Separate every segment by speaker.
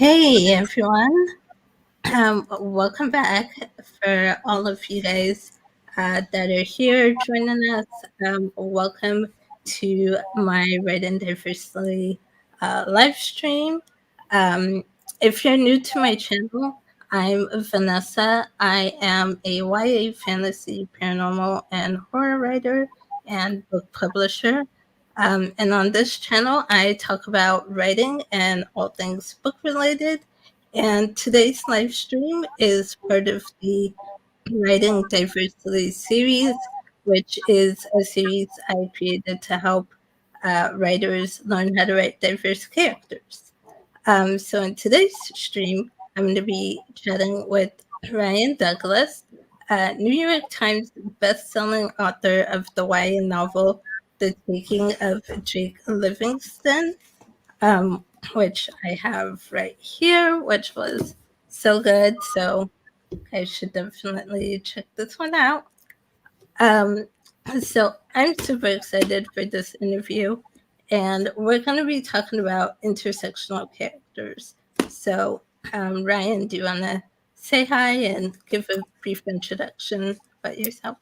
Speaker 1: Hey everyone, welcome back for all of you guys that are here joining us. Welcome to my Writing Diversely live stream. Um, if you're new to my channel, I'm Vanessa. I am a YA fantasy, paranormal, and horror writer and book publisher. And on this channel, I talk about writing and all things book related. And today's live stream is part of the Writing Diversity series, which is a series I created to help writers learn how to write diverse characters. So in today's stream, I'm going to be chatting with Ryan Douglas, New York Times bestselling author of the YA novel The Taking of Jake Livingston, um, which I have right here, which was so good. So I should definitely check this one out. Um, so I'm super excited for this interview, and we're going to be talking about intersectional characters. So, Ryan, do you want to say hi and give a brief introduction about yourself?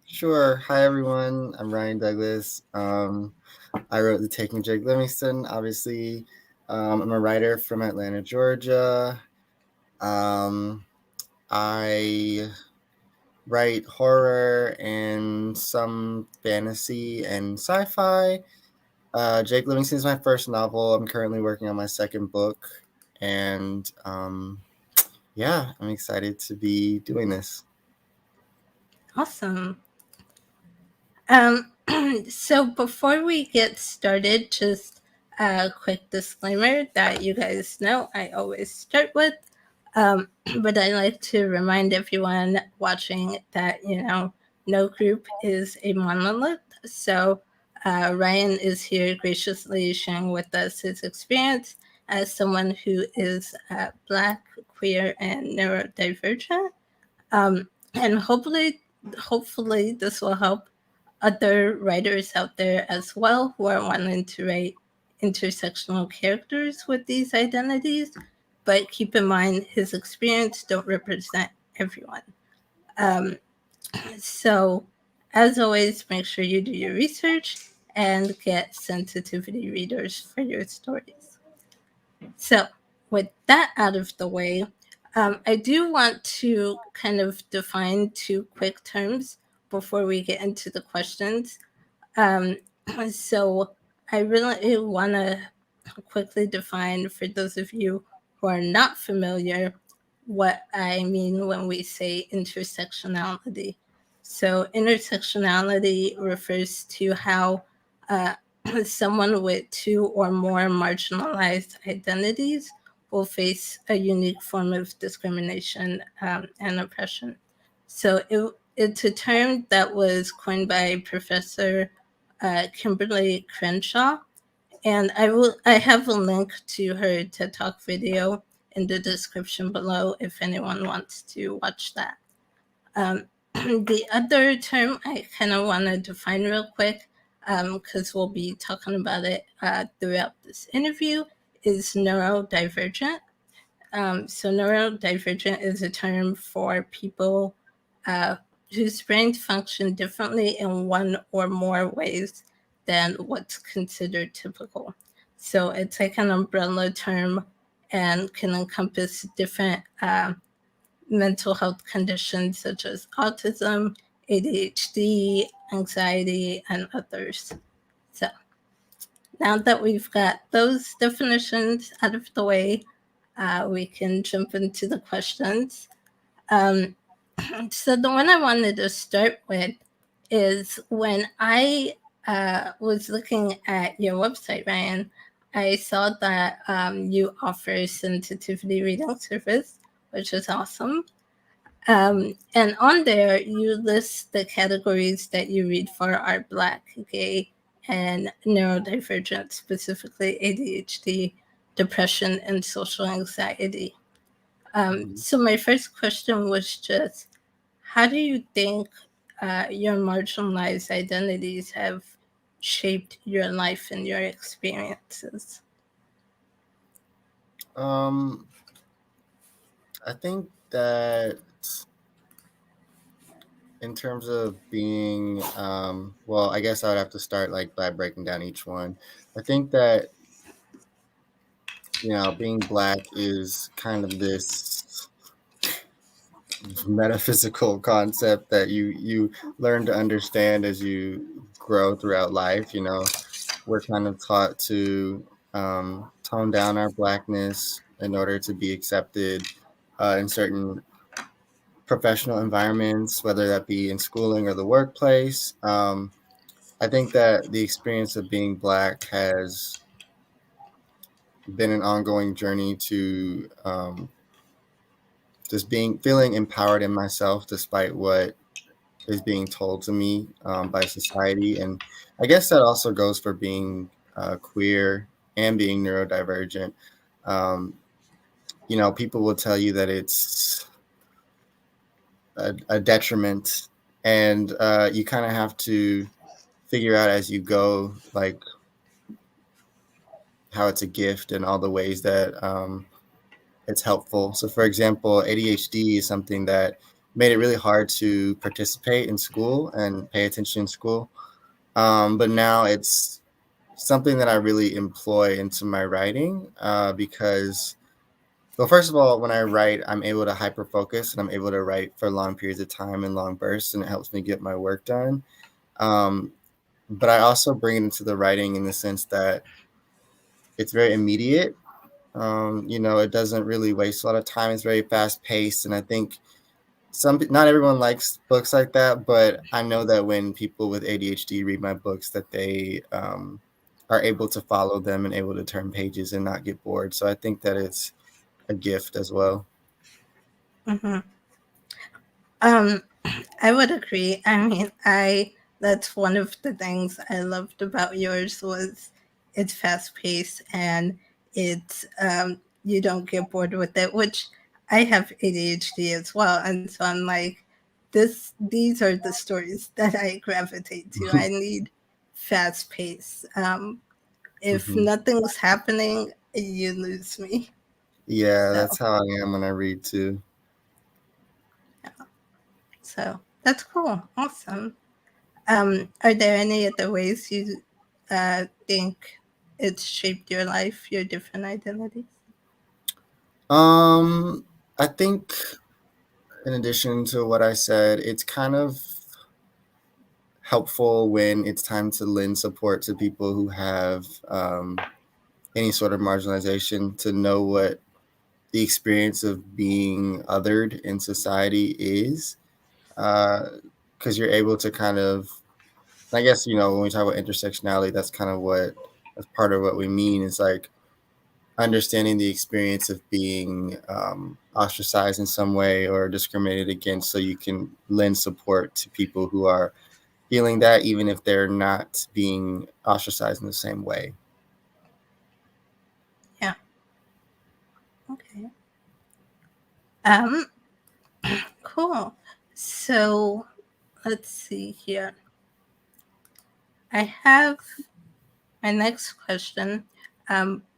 Speaker 2: Sure. Hi everyone. I'm Ryan Douglas. I wrote the Taking of Jake Livingston. Obviously, I'm a writer from Atlanta, Georgia. Um, I write horror and some fantasy and sci-fi. Jake Livingston is my first novel. I'm currently working on my second book, and yeah, I'm excited to be doing this.
Speaker 1: Awesome. So before we get started, just a quick disclaimer that you guys know I always start with. But I like to remind everyone watching that, no group is a monolith. So Ryan is here graciously sharing with us his experience as someone who is Black, queer, and neurodivergent. And hopefully this will help other writers out there as well who are wanting to write intersectional characters with these identities. But keep in mind, his experience don't represent everyone. Um, so, as always, make sure you do your research and get sensitivity readers for your stories. So, with that out of the way, I do want to kind of define two quick terms before we get into the questions. Um, so, I really want to quickly define for those of you who are not familiar what I mean when we say intersectionality. So, intersectionality refers to how uh, someone with two or more marginalized identities will face a unique form of discrimination and oppression. So, it's a term that was coined by Professor Kimberly Crenshaw, and I have a link to her TED Talk video in the description below if anyone wants to watch that. Um, the other term I kind of want to define real quick, because we'll be talking about it throughout this interview, is neurodivergent. So neurodivergent is a term for people uh, whose brains function differently in one or more ways than what's considered typical. So it's like an umbrella term and can encompass different mental health conditions such as autism, ADHD, anxiety, and others. So now that we've got those definitions out of the way, we can jump into the questions. Um, so the one I wanted to start with is when I was looking at your website, Ryan, I saw that you offer sensitivity reading service, which is awesome. And on there, you list the categories that you read for are Black, gay, and neurodivergent, specifically ADHD, depression, and social anxiety.
Speaker 2: Mhm.
Speaker 1: So my first question was just, how do you think your marginalized identities have shaped your life and your experiences?
Speaker 2: Um, I think that in terms of being, well, I guess I would have to start like by breaking down each one. I think that being black is kind of this metaphysical concept that you learn to understand as you grow throughout life. We're kind of taught to tone down our blackness in order to be accepted in certain professional environments, whether that be in schooling or the workplace. I think that the experience of being black has been an ongoing journey to just being feeling empowered in myself despite what is being told to me by society. And I guess that also goes for being queer and being neurodivergent. Um, People will tell you that it's a detriment, and you kind of have to figure out as you go, like how it's a gift and all the ways that it's helpful. So, for example, ADHD is something that made it really hard to participate in school and pay attention in school. But now it's something that I really employ into my writing because, well, first of all, when I write, I'm able to hyper focus and I'm able to write for long periods of time in long bursts, and it helps me get my work done. Um, but I also bring it into the writing in the sense that it's very immediate. It doesn't really waste a lot of time. It's very fast paced, and I think not everyone likes books like that, but I know that when people with ADHD read my books, that they are able to follow them and able to turn pages and not get bored. So I think that it's a gift as well.
Speaker 1: Hmm. Um, I would agree. I mean, I that's one of the things I loved about yours was it's fast paced and it's you don't get bored with it, which I have ADHD as well, and so I'm like, these are the stories that I gravitate to. I need fast pace. If
Speaker 2: Hmm.
Speaker 1: nothing's happening, you lose me.
Speaker 2: Yeah,
Speaker 1: So
Speaker 2: that's how I am when I read too.
Speaker 1: so that's cool. Awesome. Are there any other ways you think it's shaped your life, your different identities?
Speaker 2: Um, I think in addition to what I said, it's kind of helpful when it's time to lend support to people who have any sort of marginalization to know what the experience of being othered in society is. Because you're able to kind of, I guess, when we talk about intersectionality, that's part of what we mean is like understanding the experience of being ostracized in some way or discriminated against so you can lend support to people who are feeling that even if they're not being ostracized in the same way.
Speaker 1: Yeah. Okay. Um, cool. So let's see here. I have my next question,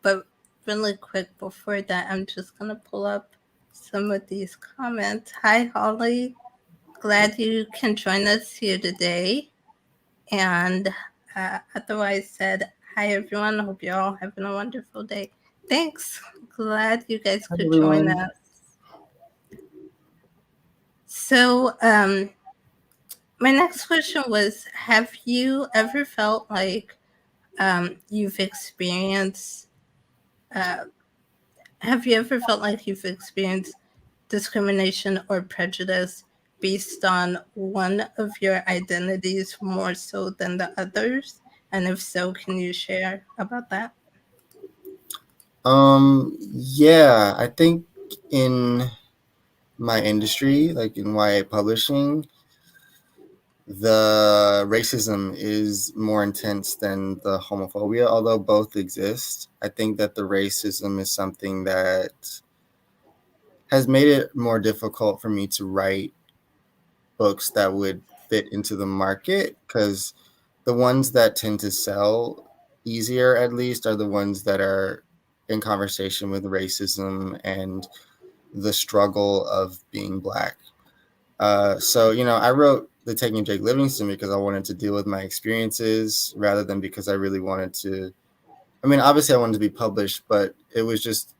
Speaker 1: but really quick before that, I'm just gonna pull up some of these comments. Hi, Holly. Glad you can join us here today. And otherwise said, hi everyone. Hope you're all having a wonderful day. Thanks. Glad you guys
Speaker 2: Hi,
Speaker 1: could join
Speaker 2: everyone.
Speaker 1: us. So, my next question was, you've experienced, uh, have you ever felt like you've experienced discrimination or prejudice based on one of your identities more so than the others? And if so, can you share about that?
Speaker 2: Yeah, I think in my industry, like in YA publishing, the racism is more intense than the homophobia, although both exist. I think that the racism is something that has made it more difficult for me to write books that would fit into the market because the ones that tend to sell easier, at least, are the ones that are in conversation with racism and the struggle of being Black. So, I wrote the Taking of Jake Livingston because I wanted to deal with my experiences rather than because I really wanted to. I mean, obviously, I wanted to be published, but it was just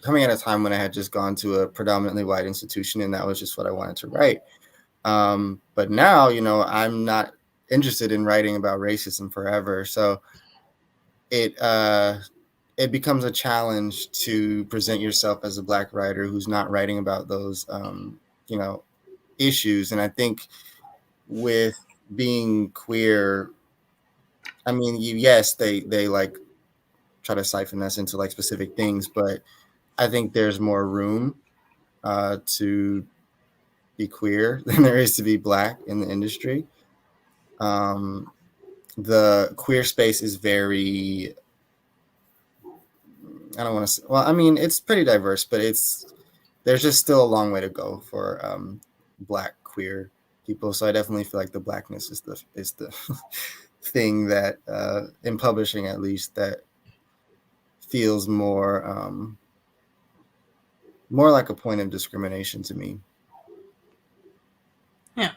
Speaker 2: coming at a time when I had just gone to a predominantly white institution, and that was just what I wanted to write. But now, I'm not interested in writing about racism forever. So it it becomes a challenge to present yourself as a Black writer who's not writing about those you know issues. And I think with being queer, I mean, yes, they like try to siphon us into like specific things, but I think there's more room to be queer than there is to be Black in the industry. Um, the queer space is very, I don't want to say, well, I mean, it's pretty diverse, but there's just still a long way to go for Black queer people. So I definitely feel like the Blackness is the thing that in publishing, at least, that feels more like a point of discrimination to me.
Speaker 1: Yeah.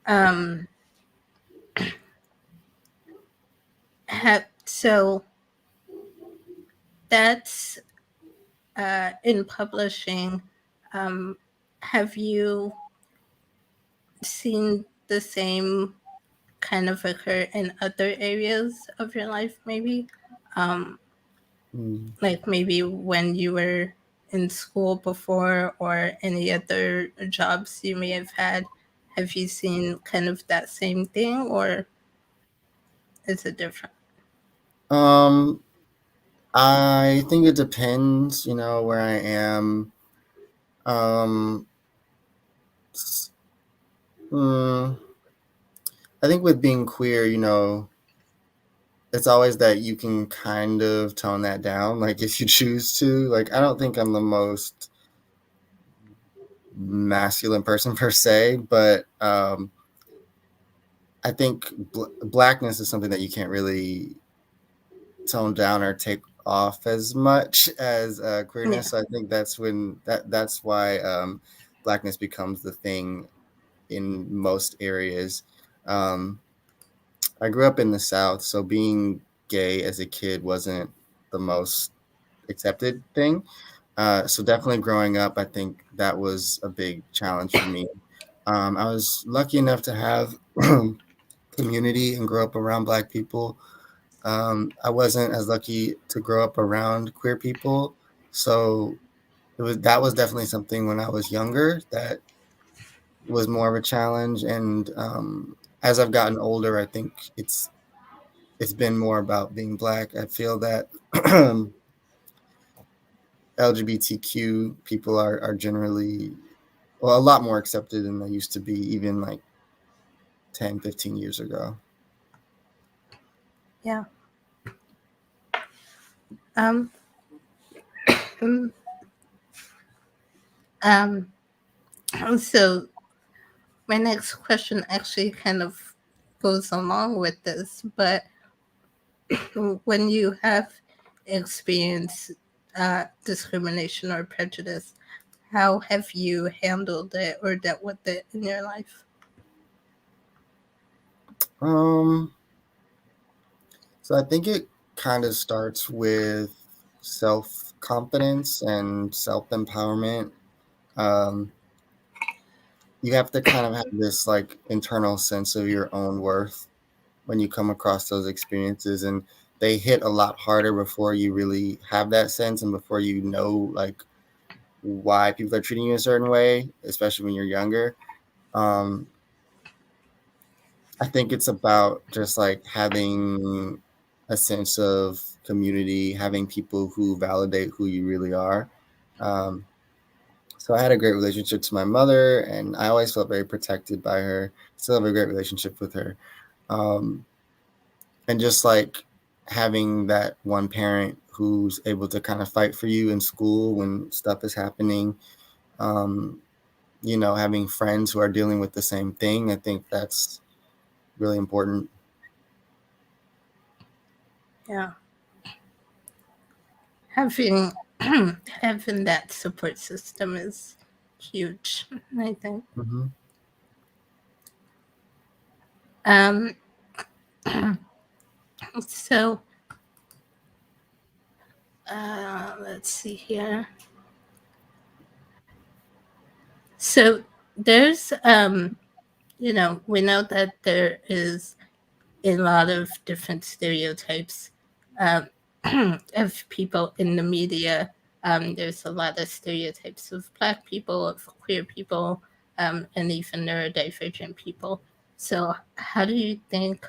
Speaker 1: Um, so that's in publishing. Um, have you seen the same kind of occur in other areas of your life, maybe? Um,
Speaker 2: Mm.
Speaker 1: like maybe when you were in school before or any other jobs you may have had? Have you seen kind of that same thing or is it different?
Speaker 2: Um, I think it depends, where I am. Um, s- mm, I think with being queer, it's always that you can kind of tone that down, like if you choose to. Like, I don't think I'm the most masculine person per se, but I think Blackness is something that you can't really tone down or take off as much as
Speaker 1: Yeah.
Speaker 2: queerness. So I think that's why Blackness becomes the thing in most areas. Um, I grew up in the South, so being gay as a kid wasn't the most accepted thing. So definitely growing up, I think that was a big challenge for me. I was lucky enough to have community and grow up around Black people. I wasn't as lucky to grow up around queer people, so that was definitely something when I was younger that was more of a challenge. And as I've gotten older, I think it's been more about being Black. I feel that LGBTQ people are generally, well, a lot more accepted than they used to be even like 10, 15 years ago.
Speaker 1: Yeah. Um, mm, um, so my next question actually kind of goes along with this, but when you have experienced discrimination or prejudice, how have you handled it or dealt with it in your life?
Speaker 2: Um, so I think it kind of starts with self confidence and self empowerment. Um, you have to kind of have this like internal sense of your own worth when you come across those experiences, and they hit a lot harder before you really have that sense and before you know like why people are treating you a certain way, especially when you're younger. Um, I think it's about just like having a sense of community, having people who validate who you really are. Um, so I had a great relationship to my mother, and I always felt very protected by her. Still have a great relationship with her. Um, and just like having that one parent who's able to kind of fight for you in school when stuff is happening, um, having friends who are dealing with the same thing, I think that's really important.
Speaker 1: Yeah. having having that support system is huge, I think.
Speaker 2: Mm-hmm.
Speaker 1: Um, so let's see here. So there's we know that there is a lot of different stereotypes um, of people in the media. There's a lot of stereotypes of Black people, of queer people, and even neurodivergent people. So, how do you think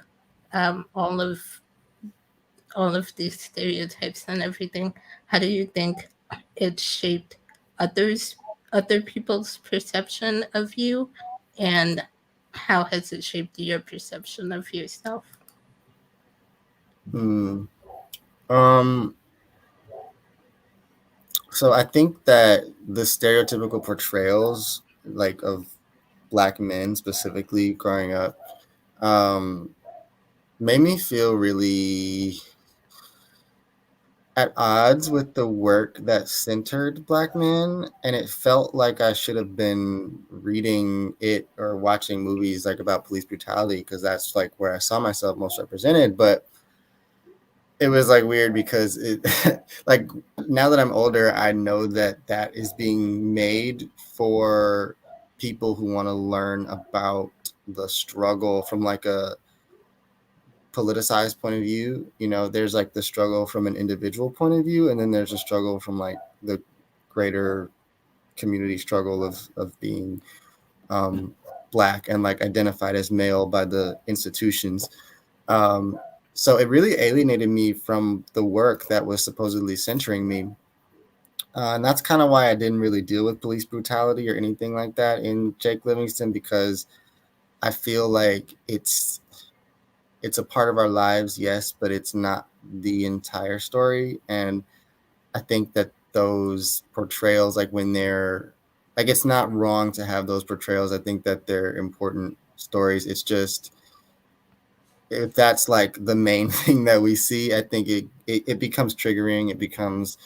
Speaker 1: all of these stereotypes and everything? How do you think it shaped others, other people's perception of you, and how has it shaped your perception of yourself?
Speaker 2: Hmm. Um, so I think that the stereotypical portrayals, like of Black men specifically growing up, um, made me feel really at odds with the work that centered Black men, and it felt like I should have been reading it or watching movies like about police brutality because that's like where I saw myself most represented. But it was like weird because it like now that I'm older, I know that that is being made for people who want to learn about the struggle from like a politicized point of view. You know, there's like the struggle from an individual point of view, and then there's a struggle from like the greater community struggle of being um, Black and like identified as male by the institutions. Um, so it really alienated me from the work that was supposedly centering me. And that's kind of why I didn't really deal with police brutality or anything like that in Jake Livingston, because I feel like it's a part of our lives, yes, but it's not the entire story. And I think that those portrayals, like when they're like, it's not wrong to have those portrayals. I think that they're important stories. It's just if that's like the main thing that we see, I think it becomes triggering. It becomes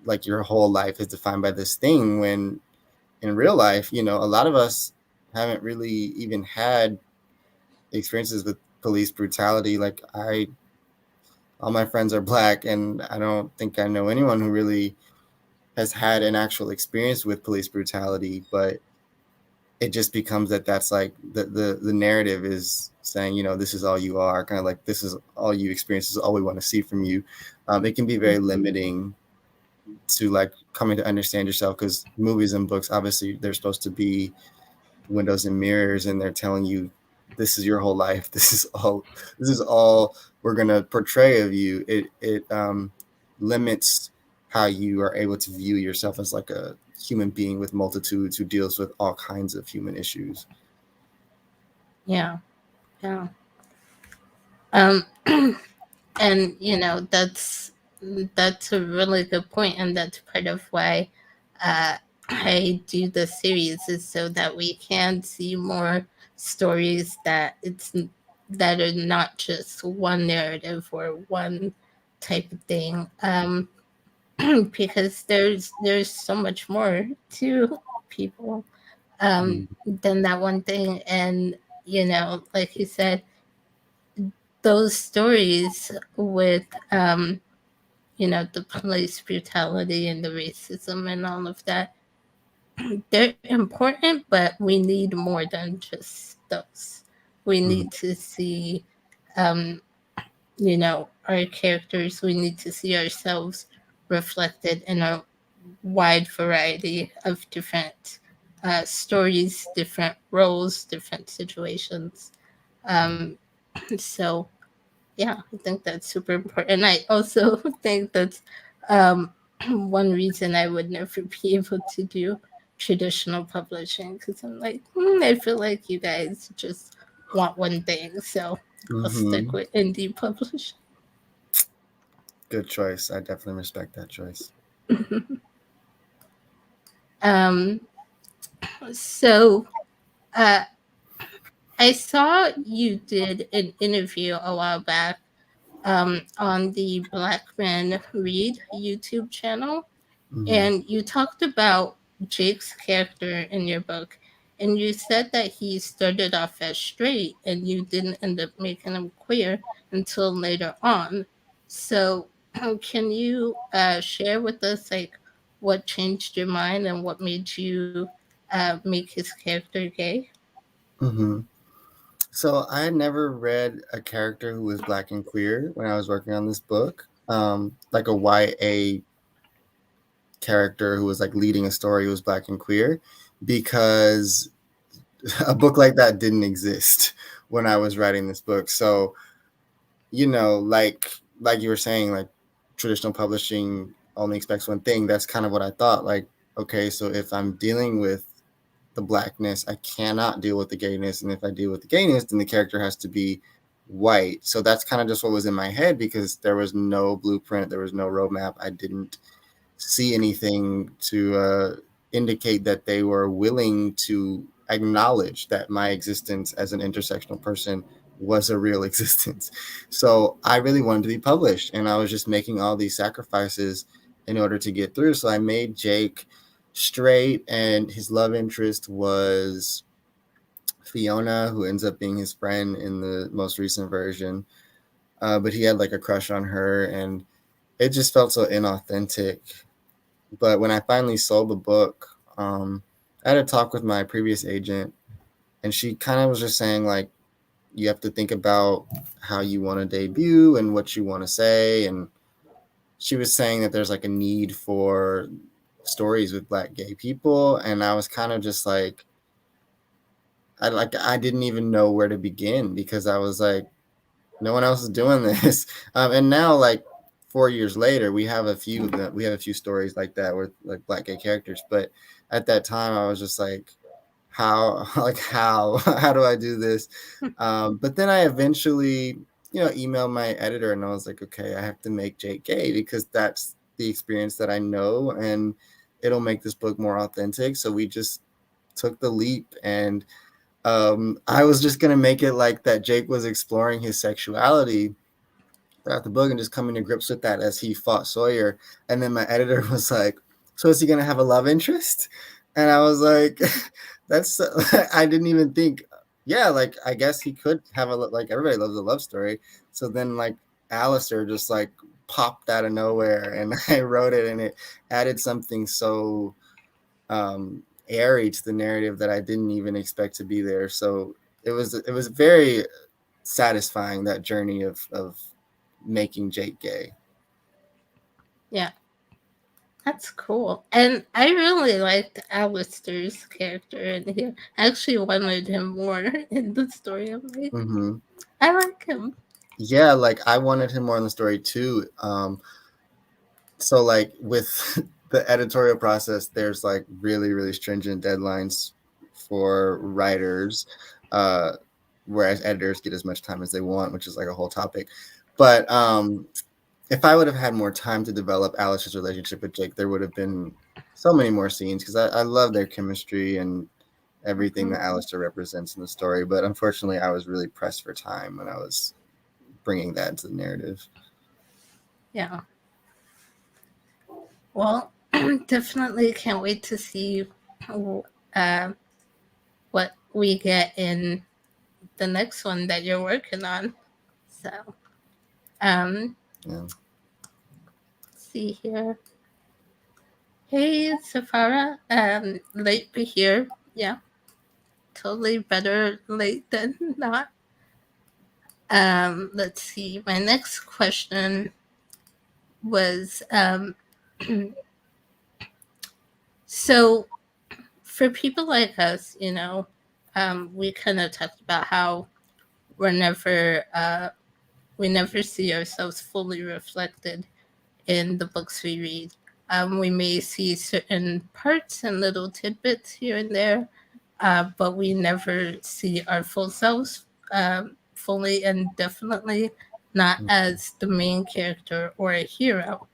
Speaker 2: like your whole life is defined by this thing when in real life, you know, a lot of us haven't really even had experiences with police brutality. Like all my friends are Black, and I don't think I know anyone who really has had an actual experience with police brutality. But it just becomes that that's like the narrative is saying, you know, this is all you are, kind of like this is all you experience, this is all we want to see from you. It can be very limiting to like coming to understand yourself because movies and books obviously they're supposed to be windows and mirrors, and they're telling you this is your whole life, this is all we're going to portray of you. It limits how you are able to view yourself as like a human being with multitudes who deals with all kinds of human issues.
Speaker 1: Yeah, yeah. Um, and that's a really good point, and that's part of why uh, I do the series is so that we can see more stories that are not just one narrative or one type of thing. Because there's so much more to people than that one thing, and like you said, those stories with the police brutality and the racism and all of that, they're important, but we need more than just those. We
Speaker 2: Mhm.
Speaker 1: need to see our characters, we need to see ourselves reflected in a wide variety of different stories, different roles, different situations. um, so yeah, I think that's super important. And I also think that's um, one reason I would never be able to do traditional publishing, because I'm like, I feel like you guys just want one thing, so I'll stick
Speaker 2: Mhm.
Speaker 1: with indie publishing.
Speaker 2: Good choice. I definitely respect that choice.
Speaker 1: um, so I saw you did an interview a while back on the Black Men Read YouTube channel,
Speaker 2: Hmm.
Speaker 1: and you talked about Jake's character in your book, and you said that he started off as straight and you didn't end up making him queer until later on. So, can you share with us like what changed your mind and what made you make his character gay?
Speaker 2: Hmm. So I had never read a character who was black and queer when I was working on this book, like a YA character who was like leading a story who was black and queer, because a book like that didn't exist when I was writing this book. So, like you were saying, like traditional publishing only expects one thing. That's kind of what I thought. Like, okay, so if I'm dealing with the blackness, I cannot deal with the gayness, and if I deal with the gayness, then the character has to be white. So that's kind of just what was in my head, because there was no blueprint, there was no roadmap. I didn't see anything to indicate that they were willing to acknowledge that my existence as an intersectional person was a real existence. So I really wanted to be published, and I was just making all these sacrifices in order to get through. So I made Jake straight, and his love interest was Fiona, who ends up being his friend in the most recent version. But he had like a crush on her, and it just felt so inauthentic. But when I finally sold the book, I had a talk with my previous agent, and she kind of was just saying, like, you have to think about how you want to debut and what you want to say. And she was saying that there's like a need for stories with black gay people. And I was kind of just like, I didn't even know where to begin, because I was like, no one else is doing this. And now, like 4 years later, we have a few stories like that with like black gay characters. But at that time, I was just like, how like how do I do this? But then I eventually, emailed my editor, and I was like, okay, I have to make Jake gay, because that's the experience that I know, and it'll make this book more authentic. So we just took the leap, and I was just gonna make it like that Jake was exploring his sexuality throughout the book and just coming to grips with that as he fought Sawyer. And then my editor was like, "So is he gonna have a love interest?" And I was like, "That's." I didn't even think. Yeah, like I guess he could have a, like, everybody loves a love story. So then like Alistair just like popped out of nowhere, and I wrote it, and it added something so airy to the narrative that I didn't even expect to be there. So it was very satisfying, that journey of making Jake gay.
Speaker 1: Yeah, that's cool. And I really liked Alistair's character in here. I actually wanted him more in the story. I'm like,
Speaker 2: Hmm.
Speaker 1: I like him.
Speaker 2: Yeah, like I wanted him more in the story too. So like with the editorial process, there's like really, really stringent deadlines for writers, uh, whereas editors get as much time as they want, which is like a whole topic. But if I would have had more time to develop Alice's relationship with Jake, there would have been so many more scenes, because I love their chemistry and everything
Speaker 1: Mhm.
Speaker 2: that Alistair represents in the story. But unfortunately, I was really pressed for time when I was bringing that into the narrative.
Speaker 1: Yeah. Well, definitely can't wait to see uh, what we get in the next one that you're working on. So, um,
Speaker 2: Yeah.
Speaker 1: let's see here. Hey, Safara. Late to hear. Yeah, totally better late than not. Let's see. My next question was so for people like us, we kind of talked about how we're never we never see ourselves fully reflected in the books we read. We may see certain parts and little tidbits here and there, but we never see our full selves fully and definitely not as the main character or a hero.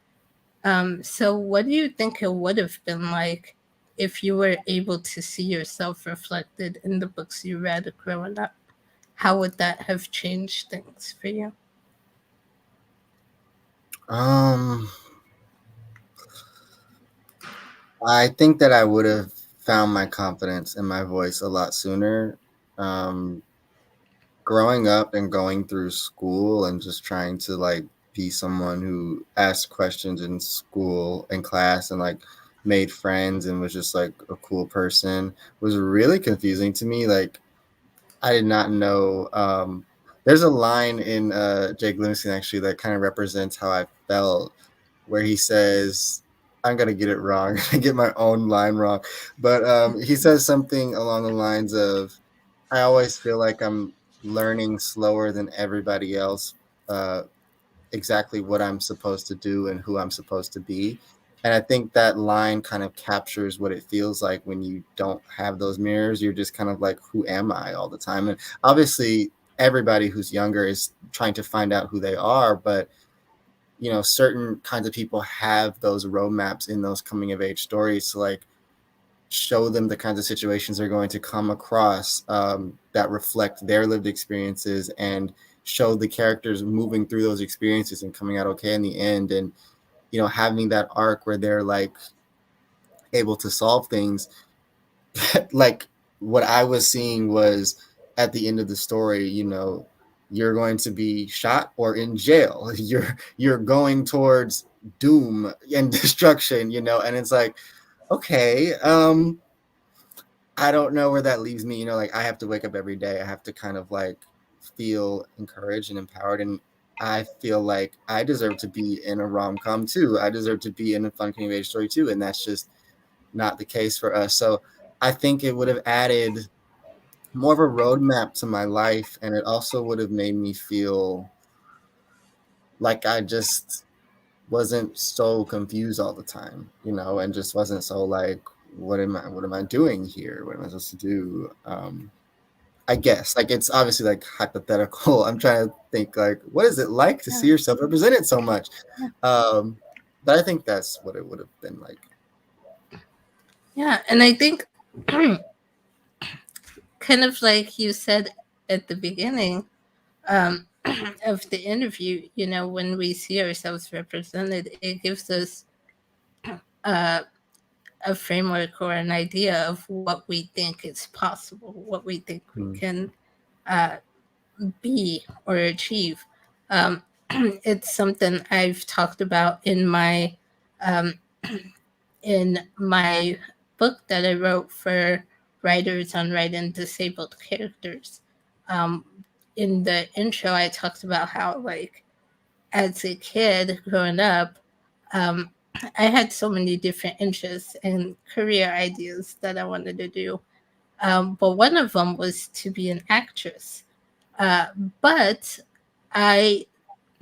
Speaker 1: So, what do you think it would have been like if you were able to see yourself reflected in the books you read growing up? How would that have changed things for you?
Speaker 2: Um, I think that I would have found my confidence in my voice a lot sooner. Um, Growing up and going through school and just trying to like be someone who asked questions in school and class and like made friends and was just like a cool person was really confusing to me. Like I did not know. There's a line in Jake Livingston actually that kind of represents how I felt, where he says, "I'm gonna get it wrong. I get my own line wrong," but he says something along the lines of, "I always feel like I'm learning slower than everybody else, uh, exactly what I'm supposed to do and who I'm supposed to be." And I think that line kind of captures what it feels like when you don't have those mirrors. You're just kind of like, who am I all the time? And obviously, everybody who's younger is trying to find out who they are, but certain kinds of people have those roadmaps in those coming of age stories to like show them the kinds of situations they're going to come across that reflect their lived experiences and show the characters moving through those experiences and coming out okay in the end, and having that arc where they're like able to solve things. Like what I was seeing was at the end of the story, you're going to be shot or in jail. You're going towards doom and destruction, and it's like, okay, I don't know where that leaves me. Like I have to wake up every day. I have to kind of like feel encouraged and empowered. And I feel like I deserve to be in a rom com too. I deserve to be in a fun coming of age story too. And that's just not the case for us. So I think it would have added more of a roadmap to my life. And it also would have made me feel like I just wasn't so confused all the time, and just wasn't so like, what am I doing here? What am I supposed to do? I guess like it's obviously like hypothetical. I'm trying to think like, what is it like to
Speaker 1: Yeah,
Speaker 2: see yourself represented so much?
Speaker 1: yeah,
Speaker 2: Um, but I think that's what it would have been like.
Speaker 1: yeah. And I think, kind of like you said at the beginning, um, of the interview, when we see ourselves represented, it gives us uh, a framework or an idea of what we think is possible, what we think we
Speaker 2: Mm,
Speaker 1: can uh, be or achieve. Um, it's something I've talked about um, in my book that I wrote for writers on writing disabled characters. Um, in the intro, I talked about how, like, as a kid growing up, um, I had so many different interests and career ideas that I wanted to do. But one of them was to be an actress. Uh, but I,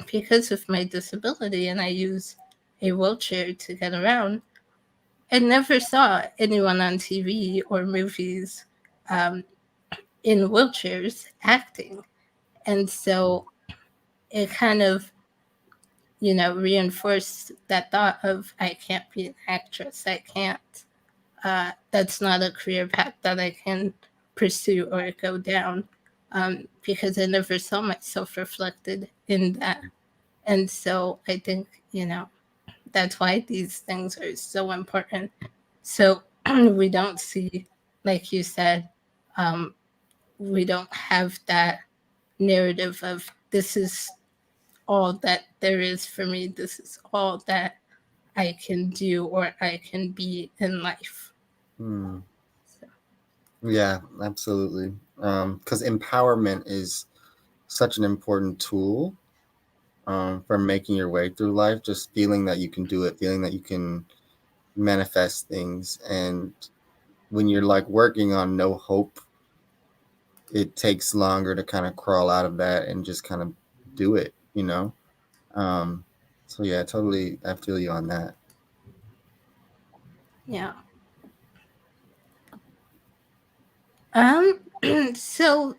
Speaker 1: because of my disability and I use a wheelchair to get around, I never saw anyone on TV or movies um, in wheelchairs acting. And so it kind of, reinforced that thought of I can't be an actress. I can't, that's not a career path that I can pursue or go down, because I never saw myself reflected in that. And so I think, that's why these things are so important. So we don't see, like you said, um, we don't have that narrative of this is all that there is for me, this is all that I can do or I can be in life.
Speaker 2: mm.
Speaker 1: So,
Speaker 2: Yeah, absolutely. Because empowerment is such an important tool for making your way through life. Just feeling that you can do it, feeling that you can manifest things, and when you're like working on no hope, it takes longer to kind of crawl out of that and just kind of do it. Um, so yeah, totally, I feel you on that.
Speaker 1: yeah. Um, so,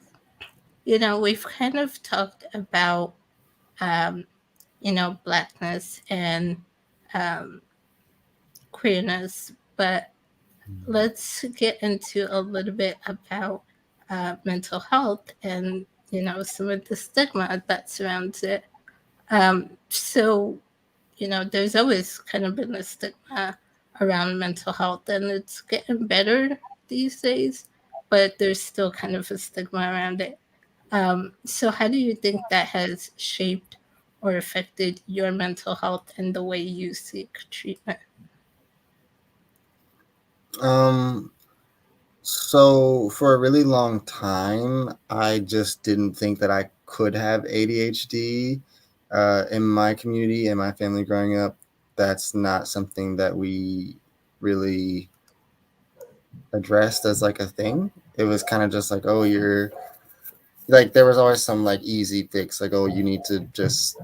Speaker 1: we've kind of talked about, um, blackness and um, queerness, but let's get into a little bit about mental health and, some of the stigma that surrounds it. So, there's always kind of been a stigma around mental health, and it's getting better these days, but there's still kind of a stigma around it. So, how do you think that has shaped or affected your mental health and the way you seek treatment?
Speaker 2: Um, so for a really long time, I just didn't think that I could have ADHD. In my community and my family growing up, that's not something that we really addressed as like a thing. It was kind of just like, oh, you're like, there was always some like easy fix, like, oh, you need to just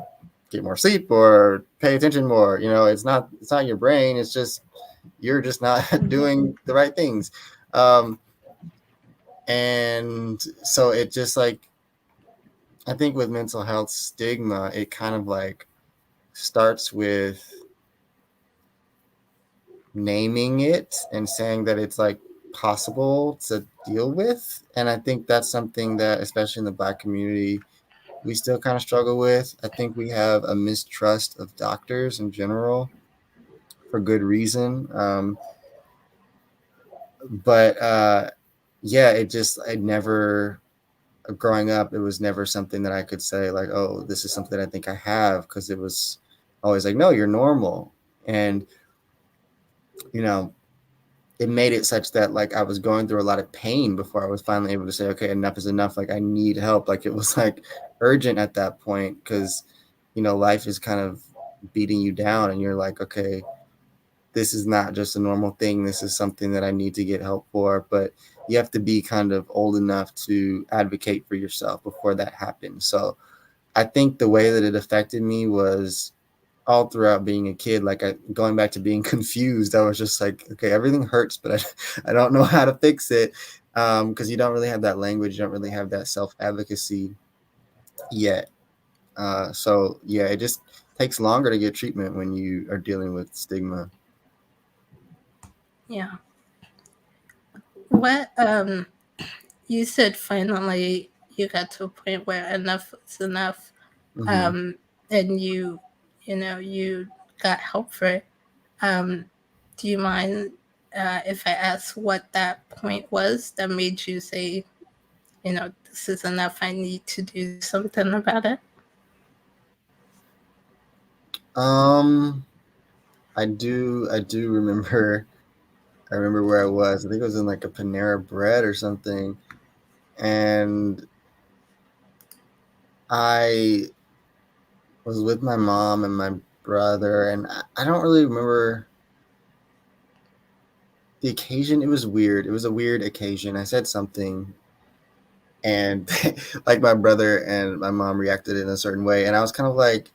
Speaker 2: get more sleep or pay attention more. It's not your brain. It's just you're just not
Speaker 1: Mhm.
Speaker 2: doing the right things. Um, and so it just like, I think with mental health stigma, it kind of like starts with naming it and saying that it's like possible to deal with. And I think that's something that, especially in the Black community, we still kind of struggle with. I think we have a mistrust of doctors in general for good reason. But yeah, I never, growing up, it was never something that I could say, like, oh, this is something I think I have, because it was always like, no, you're normal. And, you know, it made it such that like I was going through a lot of pain before I was finally able to say, okay, enough is enough. Like I need help. Like it was like urgent at that point, because, life is kind of beating you down and you're like, okay, this is not just a normal thing. This is something that I need to get help for. But you have to be kind of old enough to advocate for yourself before that happens. So I think the way that it affected me was all throughout being a kid. Like going back to being confused, I was just like, okay, everything hurts, but I don't know how to fix it, because you don't really have that language. You don't really have that self-advocacy yet. So yeah, it just takes longer to get treatment when you are dealing with stigma.
Speaker 1: Yeah. What you said finally you got to a point where enough was enough,
Speaker 2: Mm-hmm.
Speaker 1: um, and you got help for it. Um, do you mind if I ask what that point was that made you say, this is enough, I need to do something about it?
Speaker 2: Um, I do remember. I remember where I was. I think it was in like a Panera Bread or something, and I was with my mom and my brother, and I don't really remember the occasion. It was weird. It was a weird occasion. I said something, and like my brother and my mom reacted in a certain way, and I was kind of like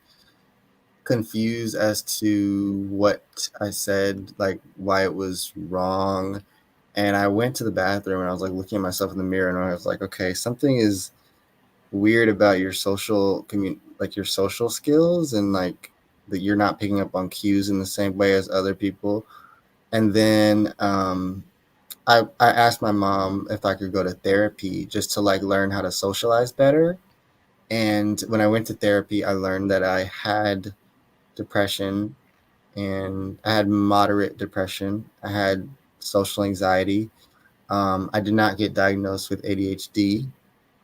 Speaker 2: confused as to what I said, like why it was wrong. And I went to the bathroom and I was like looking at myself in the mirror, and I was like, okay, something is weird about your like your social skills, and like that you're not picking up on cues in the same way as other people. And then I asked my mom if I could go to therapy just to like learn how to socialize better. And when I went to therapy, I learned that I had depression, and I had moderate depression. I had social anxiety. I did not get diagnosed with ADHD.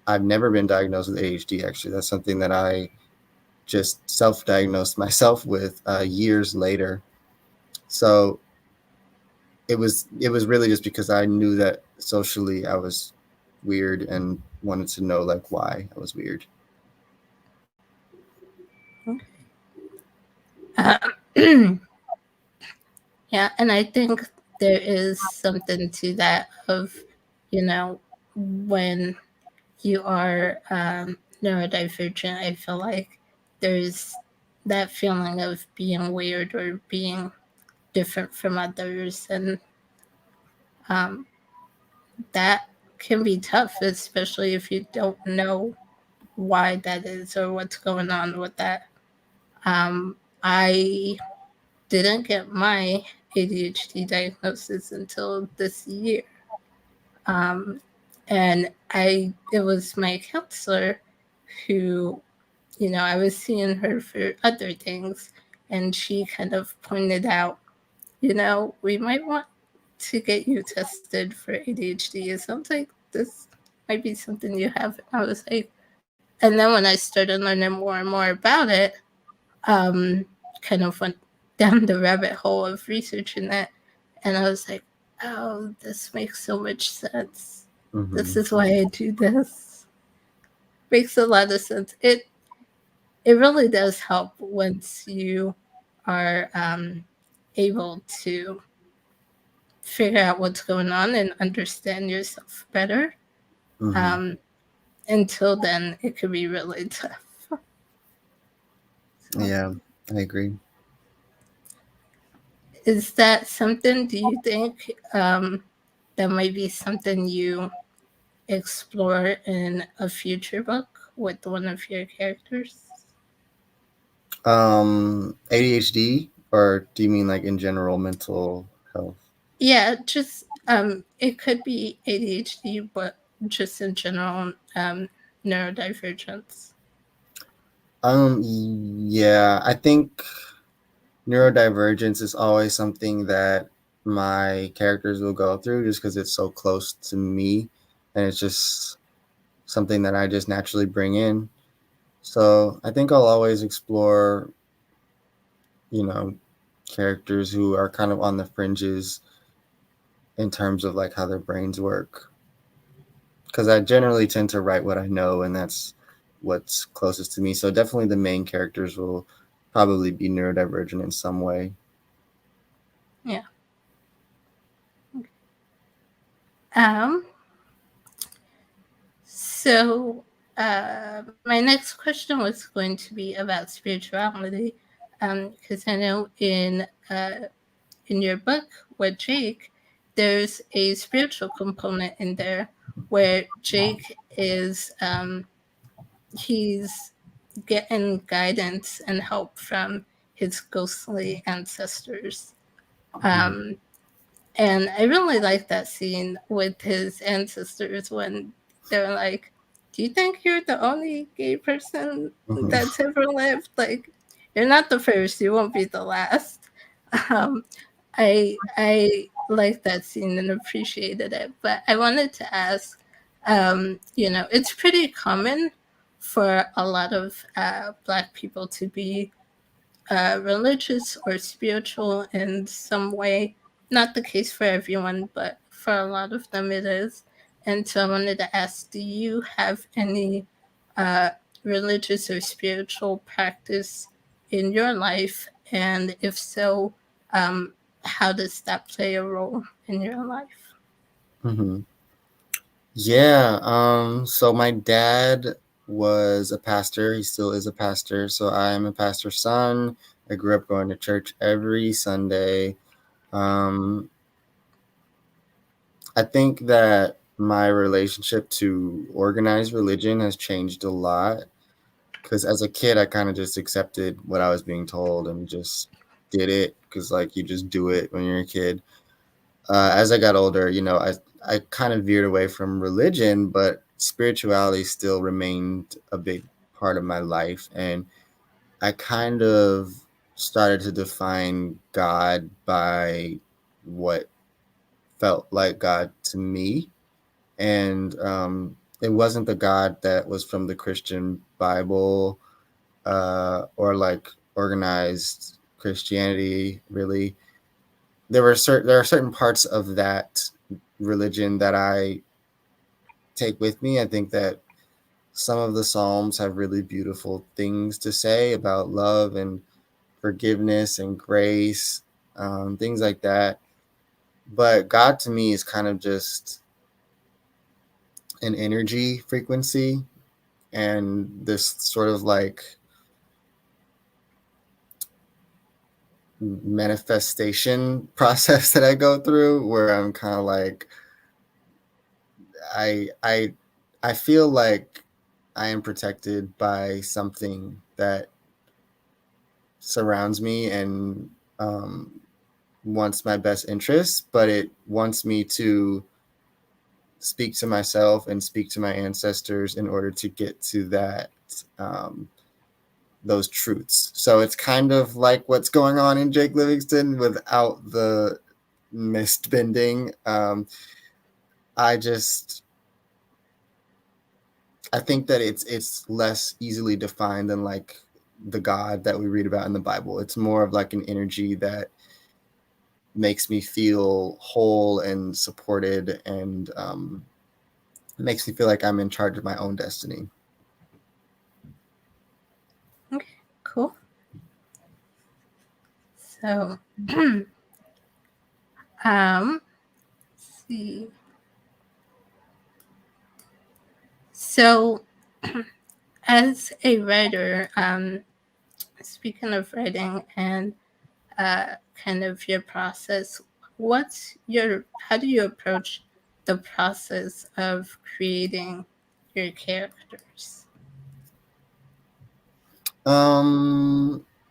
Speaker 2: I've never been diagnosed with ADHD, actually. That's something that I just self-diagnosed myself with years later. So it was really just because I knew that socially I was weird and wanted to know like why I was weird.
Speaker 1: Yeah, and I think there is something to that of, when you are neurodivergent, I feel like there's that feeling of being weird or being different from others, and um, that can be tough, especially if you don't know why that is or what's going on with that. I didn't get my ADHD diagnosis until this year. Um, and it was my counselor who, I was seeing her for other things. and she kind of pointed out, we might want to get you tested for ADHD. It sounds like this might be something you have. I was like, and then when I started learning more and more about it, kind of went down the rabbit hole of researching it, and I was like, oh, this makes so much sense. This
Speaker 2: Mm-hmm.
Speaker 1: is why I do this. Makes a lot of sense. It really does help once you are able to figure out what's going on and understand yourself better.
Speaker 2: Mm-hmm.
Speaker 1: Um, until then, it could be really tough. So,
Speaker 2: Yeah, I agree.
Speaker 1: is that something, do you think, that might be something you explore in a future book with one of your characters?
Speaker 2: ADHD, or do you mean like in general mental health?
Speaker 1: Yeah, just it could be ADHD, but just in general, neurodivergence.
Speaker 2: Yeah, I think neurodivergence is always something that my characters will go through just because it's so close to me, and it's just something that I just naturally bring in. So I think I'll always explore, you know, characters who are kind of on the fringes in terms of like how their brains work. Because I generally tend to write what I know, and that's what's closest to me. So definitely the main characters will probably be neurodivergent in some way.
Speaker 1: Yeah. Um. So, my next question was going to be about spirituality, because I know in your book with Jake, there's a spiritual component in there where Jake is he's getting guidance and help from his ghostly ancestors.
Speaker 2: Mhm.
Speaker 1: Um, and I really like that scene with his ancestors when they're like, "Do you think you're the only gay person
Speaker 2: Mhm.
Speaker 1: that's ever lived? Like, you're not the first, you won't be the last." Um, I like that scene and appreciated it. But I wanted to ask, it's pretty common for a lot of Black people to be religious or spiritual in some way. Not the case for everyone, but for a lot of them it is. And so I wanted to ask, do you have any uh, religious or spiritual practice in your life? And if so, how does that play a role in your life?
Speaker 2: Mhm. Yeah. So my dad was a pastor. He still is a pastor. So I'm a pastor's son. I grew up going to church every Sunday. Um, I think that my relationship to organized religion has changed a lot because as a kid, I kind of just accepted what I was being told and just did it because, like, you just do it when you're a kid. As I got older, I kind of veered away from religion, but spirituality still remained a big part of my life. And I kind of started to define God by what felt like God to me. And it wasn't the God that was from the Christian Bible or like organized Christianity, really. There are certain parts of that religion that I take with me. I think that some of the Psalms have really beautiful things to say about love and forgiveness and grace, things like that. But God to me is kind of just an energy frequency and this sort of like manifestation process that I go through where I'm kind of like I I I feel like I am protected by something that surrounds me and um, wants my best interests, but it wants me to speak to myself and speak to my ancestors in order to get to that um, those truths. So it's kind of like what's going on in Jake Livingston without the mist bending. I just I think that it's less easily defined than like the God that we read about in the Bible. It's more of like an energy that makes me feel whole and supported, and makes me feel like I'm in charge of my own destiny.
Speaker 1: Okay, cool. So, let's see. So, as a writer, speaking of writing and kind of your process, how do you approach the process of creating your characters?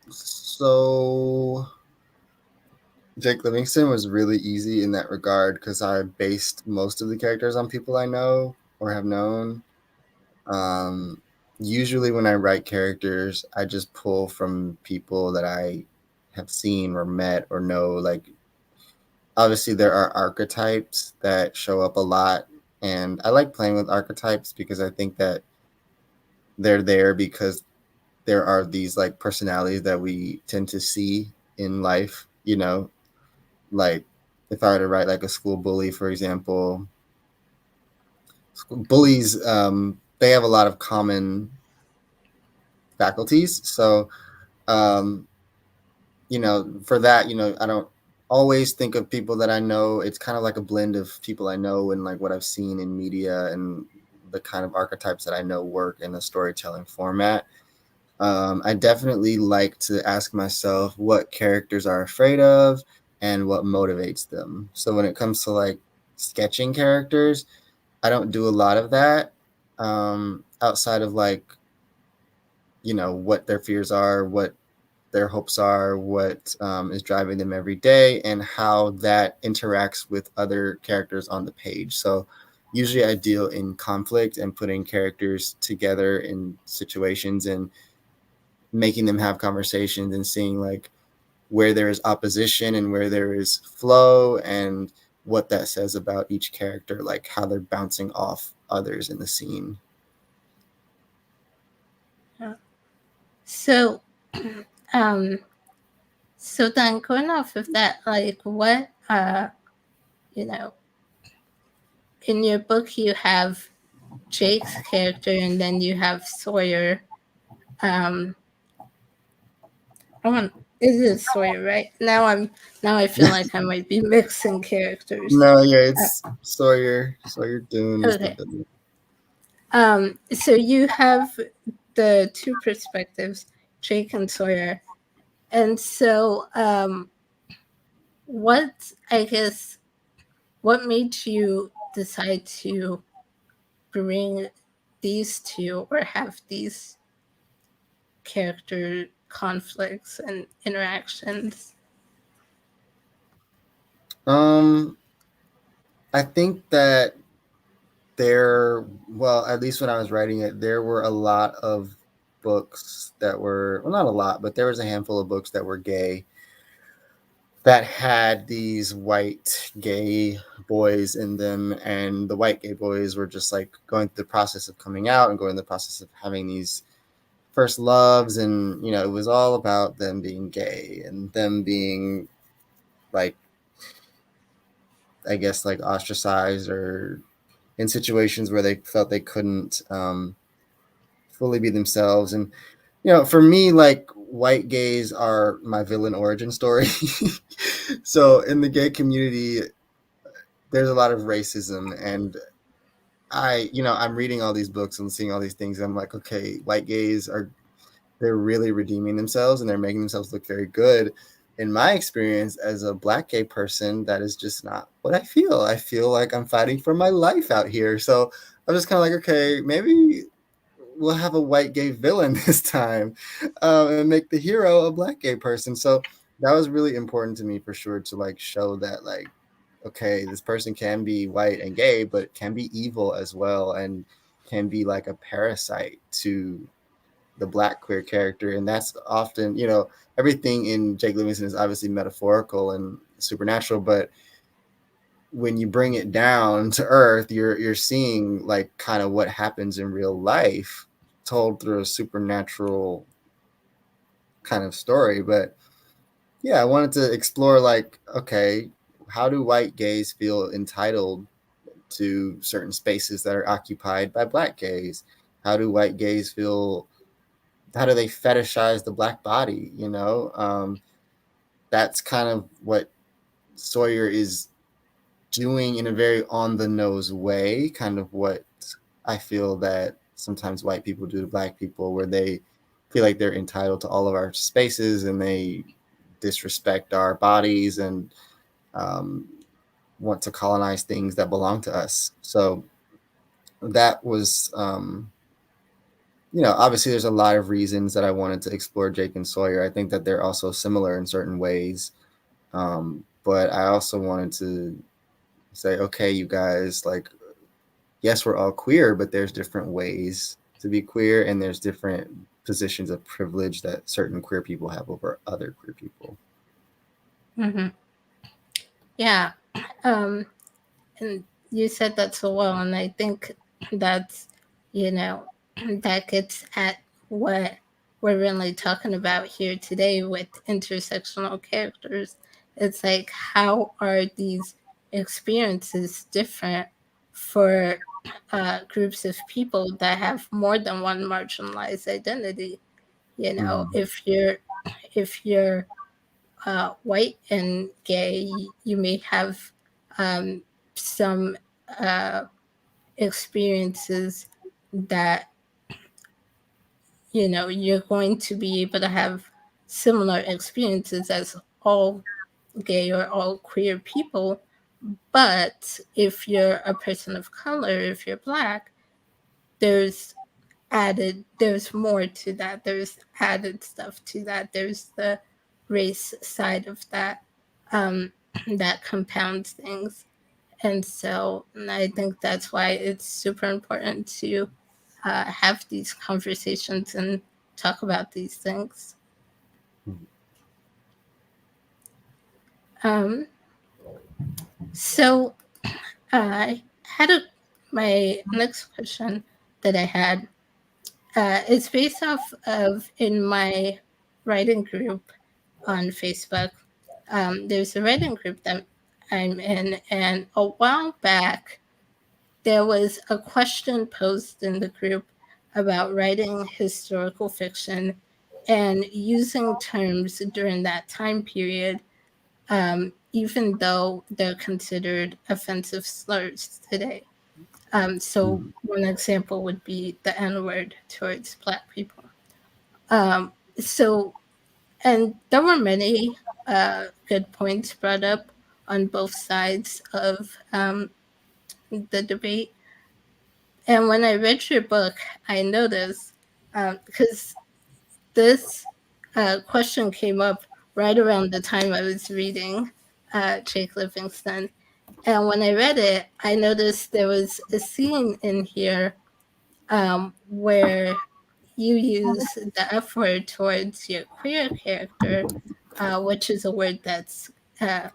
Speaker 2: So Jake Livingston was really easy in that regard because I based most of the characters on people I know or have known. Um, Usually, when I write characters, I just pull from people that I have seen or met or know. Like, obviously, there are archetypes that show up a lot, and I like playing with archetypes because I think that they're there because there are these like personalities that we tend to see in life, like if I were to write like a school bully, for example, bullies, they have a lot of common faculties. So, um, for that, I don't always think of people that I know. It's kind of like a blend of people I know and like what I've seen in media and the kind of archetypes that I know work in a storytelling format. I definitely like to ask myself what characters are afraid of and what motivates them. So when it comes to like sketching characters, I don't do a lot of that, outside of like, what their fears are, what their hopes are, what is driving them every day, and how that interacts with other characters on the page. So usually I deal in conflict and putting characters together in situations and making them have conversations and seeing like where there is opposition and where there is flow and what that says about each character, like how they're bouncing off others in the scene.
Speaker 1: So, um, so then going off of that, like what, you know, in your book you have Jake's character and then you have Sawyer. Um, I want it is Sawyer, right? Now I feel like I might be mixing characters.
Speaker 2: No, yeah,
Speaker 1: Uh,
Speaker 2: it's Sawyer. Sawyer Dune is the
Speaker 1: okay.
Speaker 2: villain.
Speaker 1: So you have the two perspectives, Jake and Sawyer. And so what I guess what made you decide to bring these two or have these character conflicts and interactions?
Speaker 2: Um, I think that well, at least when I was writing it, there were a lot of books that were, well, not a lot, but there was a handful of books that were gay that had these white gay boys in them, and the white gay boys were just like going through the process of coming out and going through the process of having these first loves, and it was all about them being gay and them being like, I guess, like ostracized or in situations where they felt they couldn't fully be themselves. And for me, like, white gays are my villain origin story. So in the gay community, there's a lot of racism, and I'm reading all these books and seeing all these things, and I'm like, okay, white gays are, they're really redeeming themselves and they're making themselves look very good. In my experience as a black gay person, that is just not what I feel. I feel like I'm fighting for my life out here. So I'm just kind of like, okay, maybe we'll have a white gay villain this time, and make the hero a black gay person. So that was really important to me, for sure, to like show that, like, okay, this person can be white and gay, but can be evil as well, and can be like a parasite to the black queer character, and that's often, everything in Jake Livingston is obviously metaphorical and supernatural, but when you bring it down to earth, you're seeing like kind of what happens in real life told through a supernatural kind of story. But yeah, I wanted to explore like, okay, how do white gays feel entitled to certain spaces that are occupied by black gays? How do white gays feel? How do they fetishize the black body? That's kind of what Sawyer is doing in a very on the nose way, kind of what I feel that sometimes white people do to black people, where they feel like they're entitled to all of our spaces and they disrespect our bodies and um, want to colonize things that belong to us. So that was, obviously there's a lot of reasons that I wanted to explore Jake and Sawyer. I think that they're also similar in certain ways. But I also wanted to say, okay, you guys, like, yes, we're all queer, but there's different ways to be queer, and there's different positions of privilege that certain queer people have over other queer people.
Speaker 1: Hmm. Yeah. Um, and you said that so well, and I think that's, you know, that gets at what we're really talking about here today with intersectional characters. It's like, how are these experiences different for groups of people that have more than one marginalized identity?
Speaker 2: Mm-hmm.
Speaker 1: If you're white and gay, you may have um, some uh, experiences that you're going to be able to have similar experiences as all gay or all queer people. But if you're a person of color, if you're black, there's there's more to that. There's added stuff to that. There's the race side of that, um, that compounds things. And so I think that's why it's super important to have these conversations and talk about these things. Um, so I had my next question that I had is based off of in my writing group on Facebook. There's a writing group that I'm in, and a while back, there was a question posed in the group about writing historical fiction and using terms during that time period, even though they're considered offensive slurs today. So, one example would be the N word towards Black people. So, and there were many good points brought up on both sides of the debate. And when I read your book, I noticed because this question came up right around the time I was reading Jake Livingston. And when I read it, I noticed there was a scene in here where you use the F word towards your queer character, which is a word that's uh,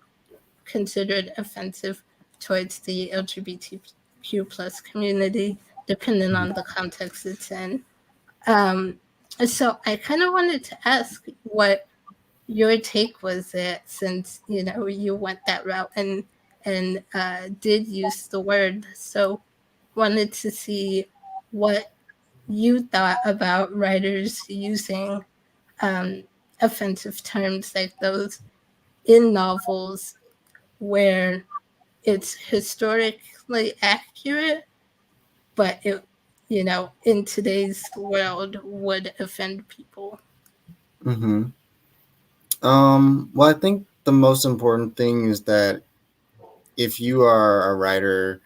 Speaker 1: considered offensive towards the LGBTQ plus community, depending on the context it's in. Um, so I kind of wanted to ask what your take was it, since you went that route and did use the word. So wanted to see what you thought about writers using um, offensive terms like those in novels where it's historically accurate, but in today's world would offend people.
Speaker 2: Mm-hmm. Well, I think the most important thing is that if you are a writer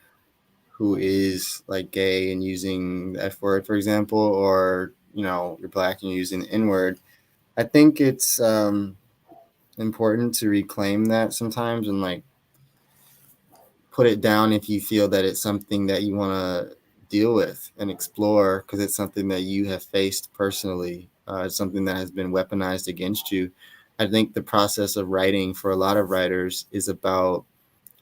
Speaker 2: who is like gay and using the F word, for example, or you're black and you're using the N word, I think it's important to reclaim that sometimes and like put it down if you feel that it's something that you want to deal with and explore because it's something that you have faced personally. It's something that has been weaponized against you. I think the process of writing for a lot of writers is about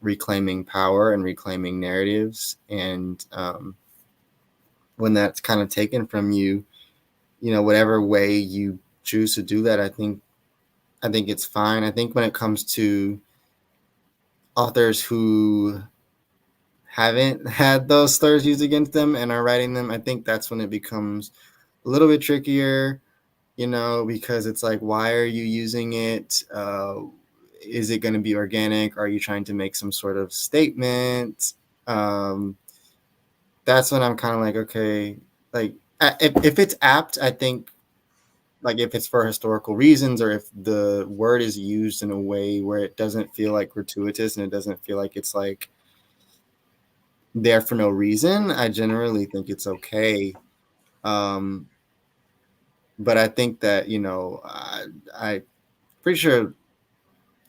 Speaker 2: reclaiming power and reclaiming narratives. And when that's kind of taken from you, whatever way you choose to do that, I think it's fine. I think when it comes to authors who haven't had those slurs used against them and are writing them, I think that's when it becomes a little bit trickier, because it's like, why are you using it? Is it going to be organic? Are you trying to make some sort of statement? Um, that's when I'm kind of like, okay, like if it's apt, I think, like if it's for historical reasons or if the word is used in a way where it doesn't feel like gratuitous and it doesn't feel like it's like there for no reason, I generally think it's okay. Um, but I think that, I pretty sure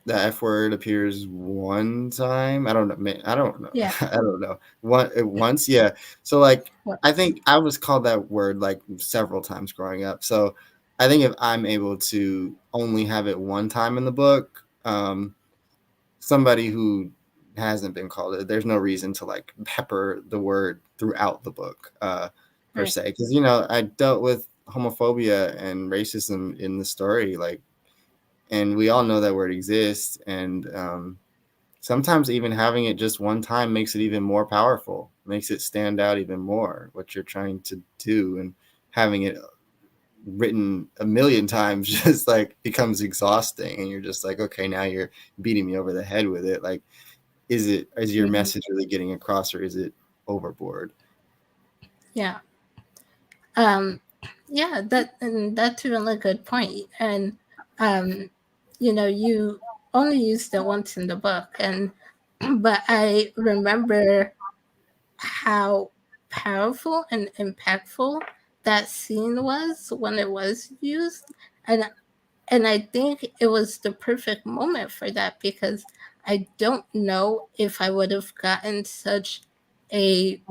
Speaker 2: the F word appears one time. I don't know. I don't know.
Speaker 1: Yeah.
Speaker 2: I don't know. Once, yeah. So like,
Speaker 1: Well,
Speaker 2: I think I was called that word like several times growing up. So I think if I'm able to only have it one time in the book, somebody who hasn't been called it, there's no reason to like pepper the word throughout the book, per
Speaker 1: right.
Speaker 2: se. Because I dealt with homophobia and racism in the story, like, and we all know that word exists, and sometimes even having it just one time makes it even more powerful, makes it stand out even more what you're trying to do, and having it written a million times just like becomes exhausting, and you're just like, okay, now you're beating me over the head with it. Like, is your
Speaker 1: Mhm.
Speaker 2: message really getting across, or is it overboard?
Speaker 1: Yeah. Um, yeah, that's a really good point. And um, you only used it once in the book, and but I remember how powerful and impactful that scene was when it was used, and I think it was the perfect moment for that because I don't know if I would have gotten such a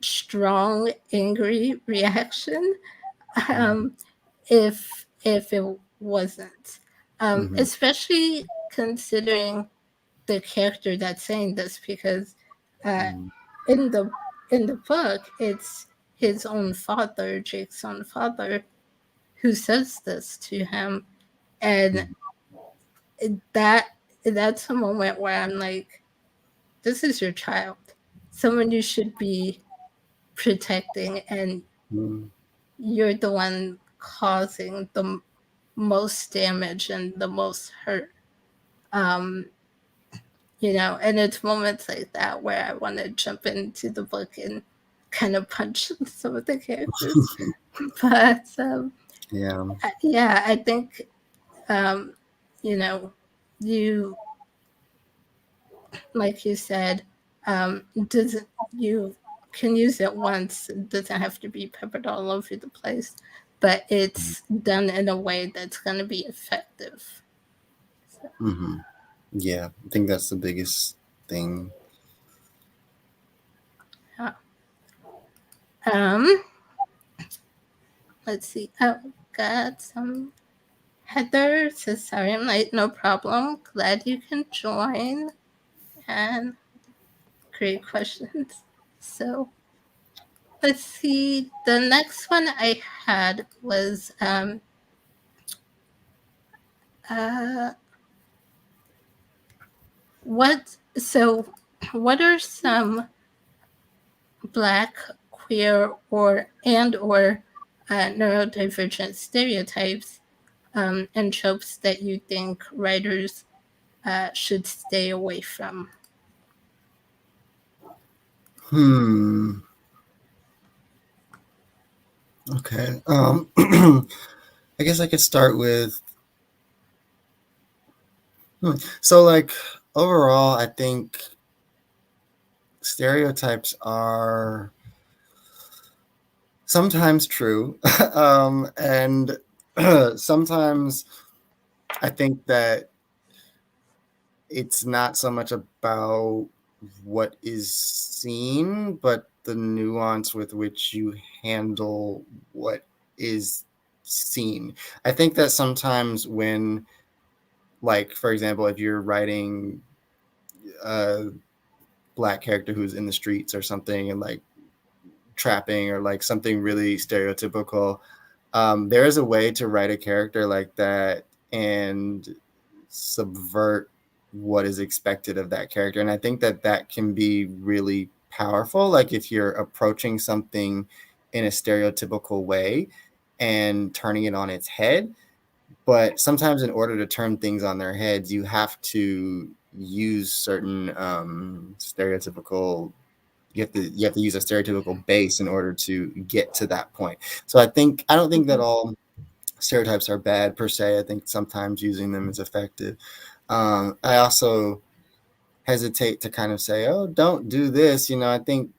Speaker 1: strong, angry reaction um, if it wasn't,
Speaker 2: Mm-hmm.
Speaker 1: especially considering the character that's saying this, because uh,
Speaker 2: Mm-hmm.
Speaker 1: in the book it's his own father, Jake's own father, who says this to him, and that that's a moment where I'm like, this is your child, someone you should be protecting, and
Speaker 2: Mm-hmm.
Speaker 1: you're the one causing the most damage and the most hurt. Um, and it's moments like that where I want to jump into the book and kind of punch some of the characters. But
Speaker 2: Yeah.
Speaker 1: yeah, I think um, you know, you like you said, doesn't you can use it once. It doesn't have to be peppered all over the place, but it's done in a way that's going to be effective. So,
Speaker 2: Mm-hmm. Yeah, I think that's the biggest thing.
Speaker 1: yeah. Um, let's see. Oh, got some. Heather says, sorry, I'm late. No problem. Glad you can join. And great questions. So let's see. The next one I had was uh, what are some Black, queer, or neurodivergent stereotypes and tropes that you think writers should stay away from?
Speaker 2: Hmm. Okay. I guess I could start with. So, like, overall, I think stereotypes are sometimes true, and sometimes I think that it's not so much about what is seen, but the nuance with which you handle what is seen. I think that sometimes when, like, for example, if you're writing a black character who's in the streets or something and like trapping or like something really stereotypical, there is a way to write a character like that and subvert what is expected of that character. And I think that that can be really powerful. Like if you're approaching something in a stereotypical way and turning it on its head. But sometimes, in order to turn things on their heads, you have to use certain stereotypical. You have to use a stereotypical base in order to get to that point. So I don't think that
Speaker 1: Mhm.
Speaker 2: all stereotypes are bad per se. I think sometimes using them is effective. I also hesitate to kind of say, "Oh, don't do this." I think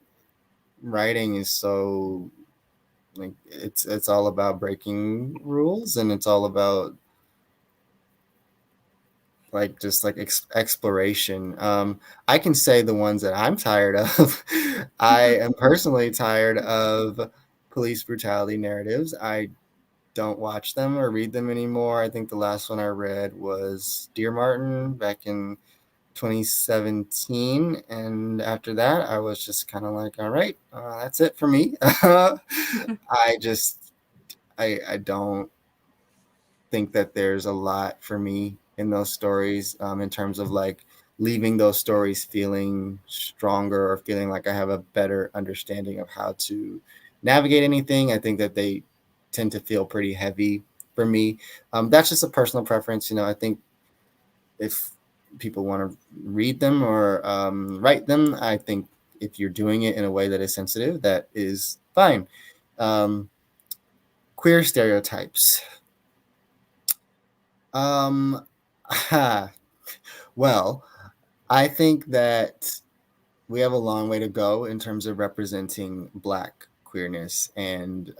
Speaker 2: writing is so like it's all about breaking rules, and it's all about like just like exploration. I can say the ones that I'm tired of. I am personally tired of police brutality narratives. I don't watch them or read them anymore. I think the last one I read was Dear Martin back in 2017, and after that I was just kind of like, all right, that's it for me. I just I don't think that there's a lot for me in those stories, in terms of like leaving those stories feeling stronger or feeling like I have a better understanding of how to navigate anything. I think that they tend to feel pretty heavy for me. That's just a personal preference. I think if people want to read them or write them, I think if you're doing it in a way that is sensitive, that is fine. Um, Queer stereotypes. Um, well, I think that we have a long way to go in terms of representing Black queerness and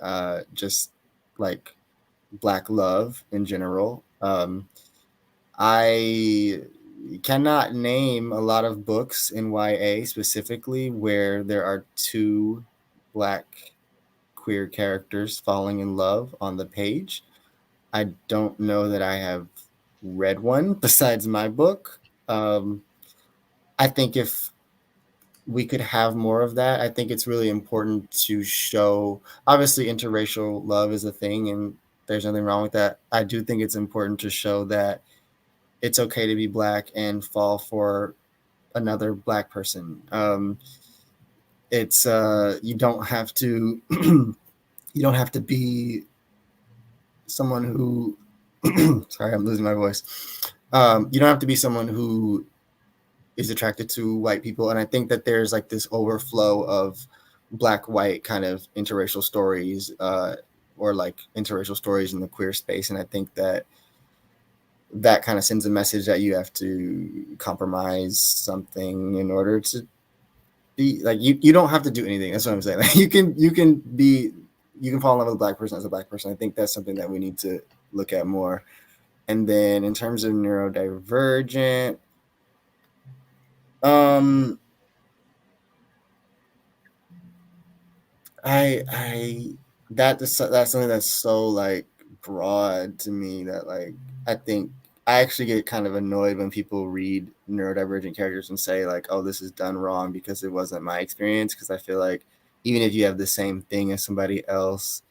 Speaker 2: just like Black love in general. I cannot name a lot of books in YA specifically where there are two Black queer characters falling in love on the page. I don't know that I have read one besides my book. I think if we could have more of that, I think it's really important to show. Obviously, interracial love is a thing, and there's nothing wrong with that. I do think it's important to show that it's okay to be Black and fall for another Black person. It's you don't have to you don't have to be someone who sorry, I'm losing my voice. You don't have to be someone who is attracted to white people, and I think that there's like this overflow of Black white kind of interracial stories, or like interracial stories in the queer space, and I think that that kind of sends a message that you have to compromise something in order to be like you don't have to do anything. That's what I'm saying. Like, you can fall in love with a Black person as a Black person. I think that's something that we need to look at more. And then in terms of neurodivergent, um, I that's something that's so like broad to me that like I think I actually get kind of annoyed when people read neurodivergent characters and say like, oh, this is done wrong because it wasn't my experience, because I feel like even if you have the same thing as somebody else,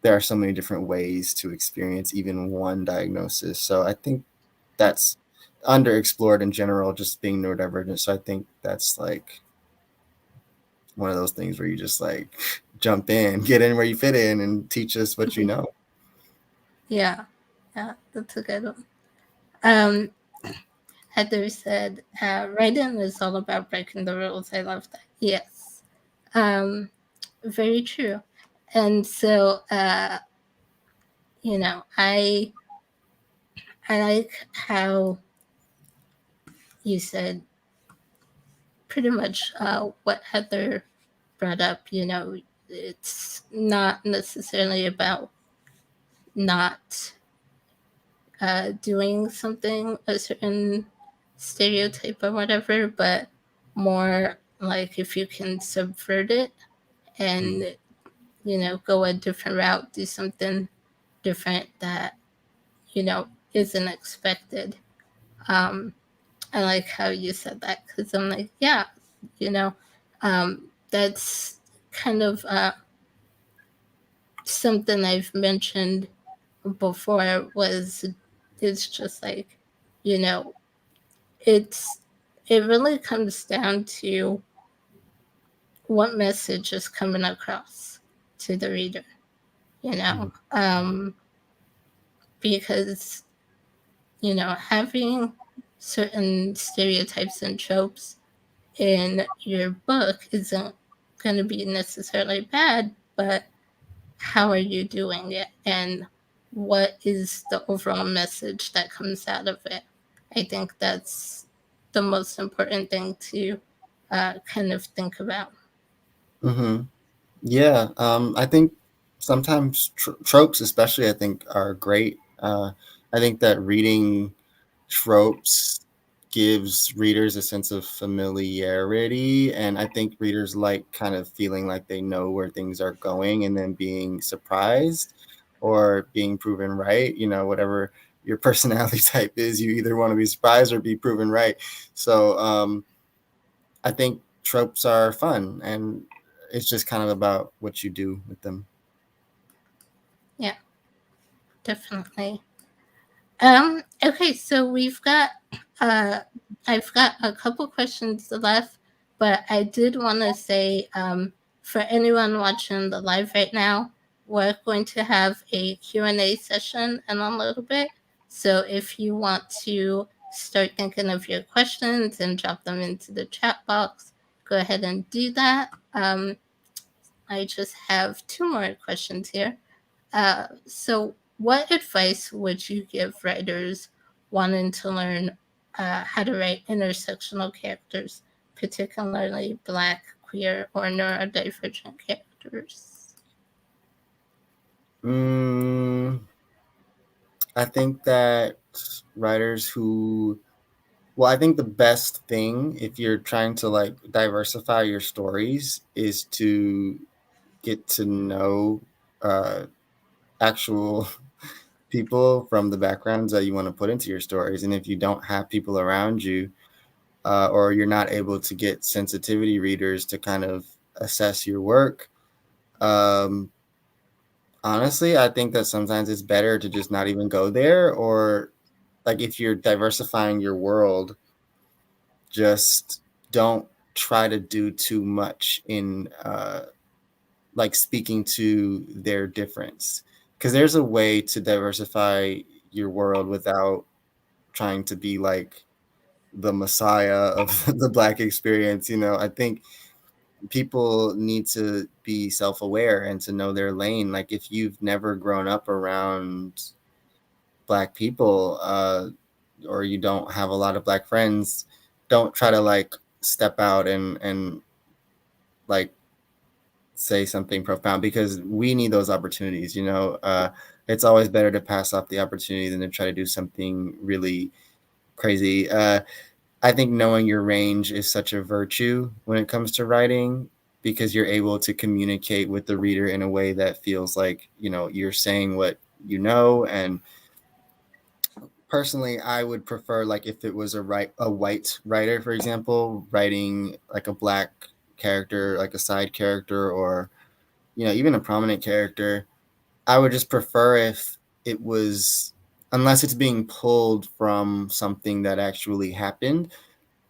Speaker 2: there are so many different ways to experience even one diagnosis. So I think that's underexplored in general, just being neurodivergent. So I think that's like one of those things where you just like jump in, get in where you fit in, and teach us what you know.
Speaker 1: Yeah, yeah, that's a good one. Um, Heather said, writing is all about breaking the rules. I love that. Yes, um, very true. And so, I like how you said pretty much what Heather brought up. It's not necessarily about not doing something, a certain stereotype or whatever, but more like if you can subvert it
Speaker 2: Mm.
Speaker 1: and go a different route, do something different that isn't expected. I like how you said that, because I'm like, yeah, you know that's kind of something I've mentioned before. Was it's just like, you know it's it really comes down to what message is coming across to the reader, you
Speaker 2: Mhm.
Speaker 1: know because having certain stereotypes and tropes in your book isn't going to be necessarily bad, but how are you doing it, and what is the overall message that comes out of it? I think that's the most important thing to kind of think about.
Speaker 2: Mm-hmm. Yeah, I think sometimes tropes, especially, I think are great. I think that reading tropes gives readers a sense of familiarity, and I think readers like kind of feeling like they know where things are going and then being surprised or being proven right. Whatever your personality type is, you either want to be surprised or be proven right. So I think tropes are fun, and it's just kind of about what you do with them.
Speaker 1: Yeah, definitely. Okay, so uh I've got a couple questions left, but I did want to say, for anyone watching the live right now, we're going to have a Q&A session in a little bit. So if you want to start thinking of your questions and drop them into the chat box, go ahead and do that. I just have two more questions here. So, what advice would you give writers wanting to learn how to write intersectional characters, particularly Black, queer, or neurodivergent characters?
Speaker 2: Mm, I think that writers who, well, I think the best thing if you're trying to like diversify your stories is to get to know uh, actual people from the backgrounds that you want to put into your stories. And if you don't have people around you, or you're not able to get sensitivity readers to kind of assess your work, um, honestly, I think that sometimes it's better to just not even go there, or like if you're diversifying your world, just don't try to do too much in like speaking to their difference, because there's a way to diversify your world without trying to be like the messiah of the Black experience. I think people need to be self-aware and to know their lane. Like if you've never grown up around Black people, or you don't have a lot of Black friends, don't try to like step out and like say something profound, because we need those opportunities. It's always better to pass off the opportunity than to try to do something really crazy. I think knowing your range is such a virtue when it comes to writing, because you're able to communicate with the reader in a way that feels like, you're saying what you know. And personally, I would prefer, like, if it was a white writer, for example, writing like a Black character, like a side character, or even a prominent character. I would just prefer if it was, unless it's being pulled from something that actually happened,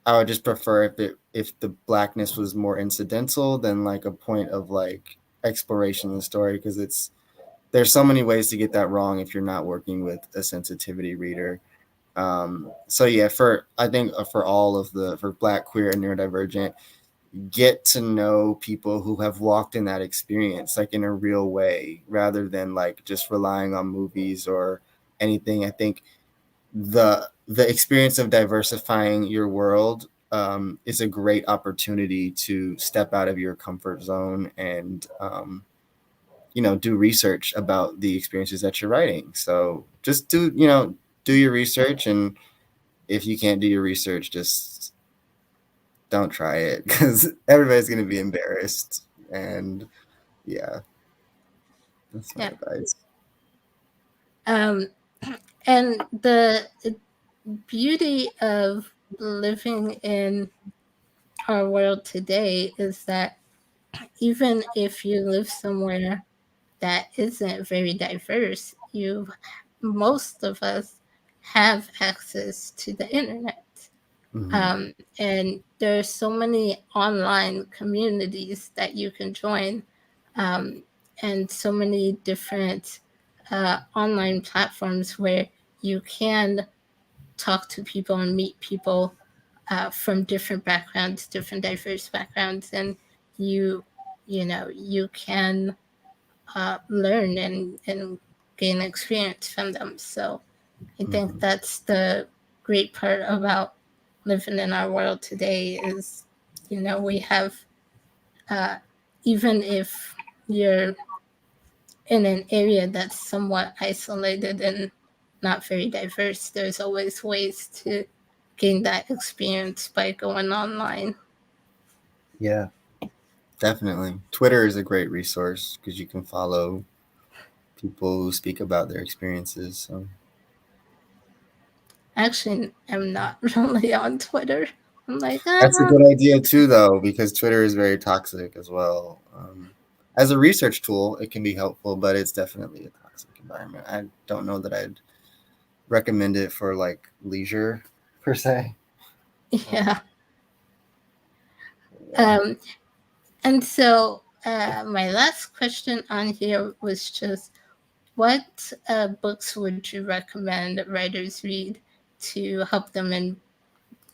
Speaker 2: I would just prefer if the Blackness was more incidental than like a point of like exploration in the story, because there's so many ways to get that wrong if you're not working with a sensitivity reader. So yeah, I think for all of for Black, queer, and neurodivergent, get to know people who have walked in that experience, like in a real way, rather than like just relying on movies or anything. I think the experience of diversifying your world is a great opportunity to step out of your comfort zone and do research about the experiences that you're writing. So just do your research, and if you can't do your research, just don't try it because everybody's going to be embarrassed. And yeah, that's my
Speaker 1: Yeah.
Speaker 2: advice.
Speaker 1: Um, and the beauty of living in our world today is that even if you live somewhere that isn't very diverse, most of us have access to the internet.
Speaker 2: Mm-hmm.
Speaker 1: And there are so many online communities that you can join, and so many different online platforms where you can talk to people and meet people from different backgrounds, different diverse backgrounds, and you you can learn and gain experience from them. So I think
Speaker 2: Mm-hmm.
Speaker 1: that's the great part about living in our world today is, we have, uh, even if you're in an area that's somewhat isolated and not very diverse, there's always ways to gain that experience by going online.
Speaker 2: Yeah, definitely. Twitter is a great resource because you can follow people who speak about their experiences. So
Speaker 1: Actually, I'm not really on Twitter. I'm like,
Speaker 2: that's a
Speaker 1: ah,
Speaker 2: good idea too, though, because Twitter is very toxic as well. As a research tool, it can be helpful, but it's definitely a toxic environment. I don't know that I'd recommend it for like leisure per se. Um,
Speaker 1: yeah.
Speaker 2: yeah.
Speaker 1: Um, and so my last question on here was just, what books would you recommend writers read to help them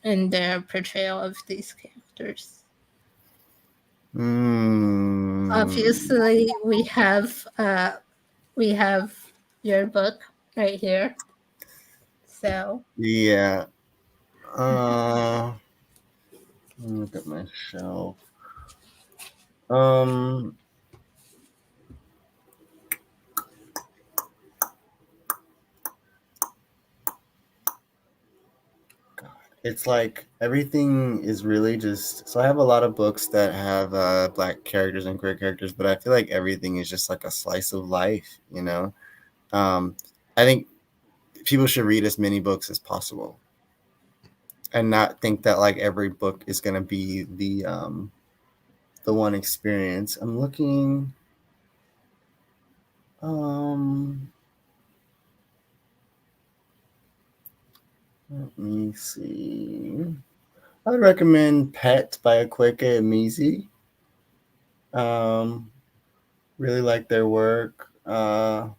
Speaker 1: in their portrayal of these characters?
Speaker 2: Mm,
Speaker 1: Obviously, we have your book right here. So
Speaker 2: yeah. Let me look at my shelf. Um, it's like everything is really just. So I have a lot of books that have black characters and queer characters, but I feel like everything is just like a slice of life. Um, I think people should read as many books as possible and not think that like every book is gonna be the one experience. I'm looking. Um, Let me see. I'd recommend Pet by Akweke Emizi. Um, really like their work. Uh,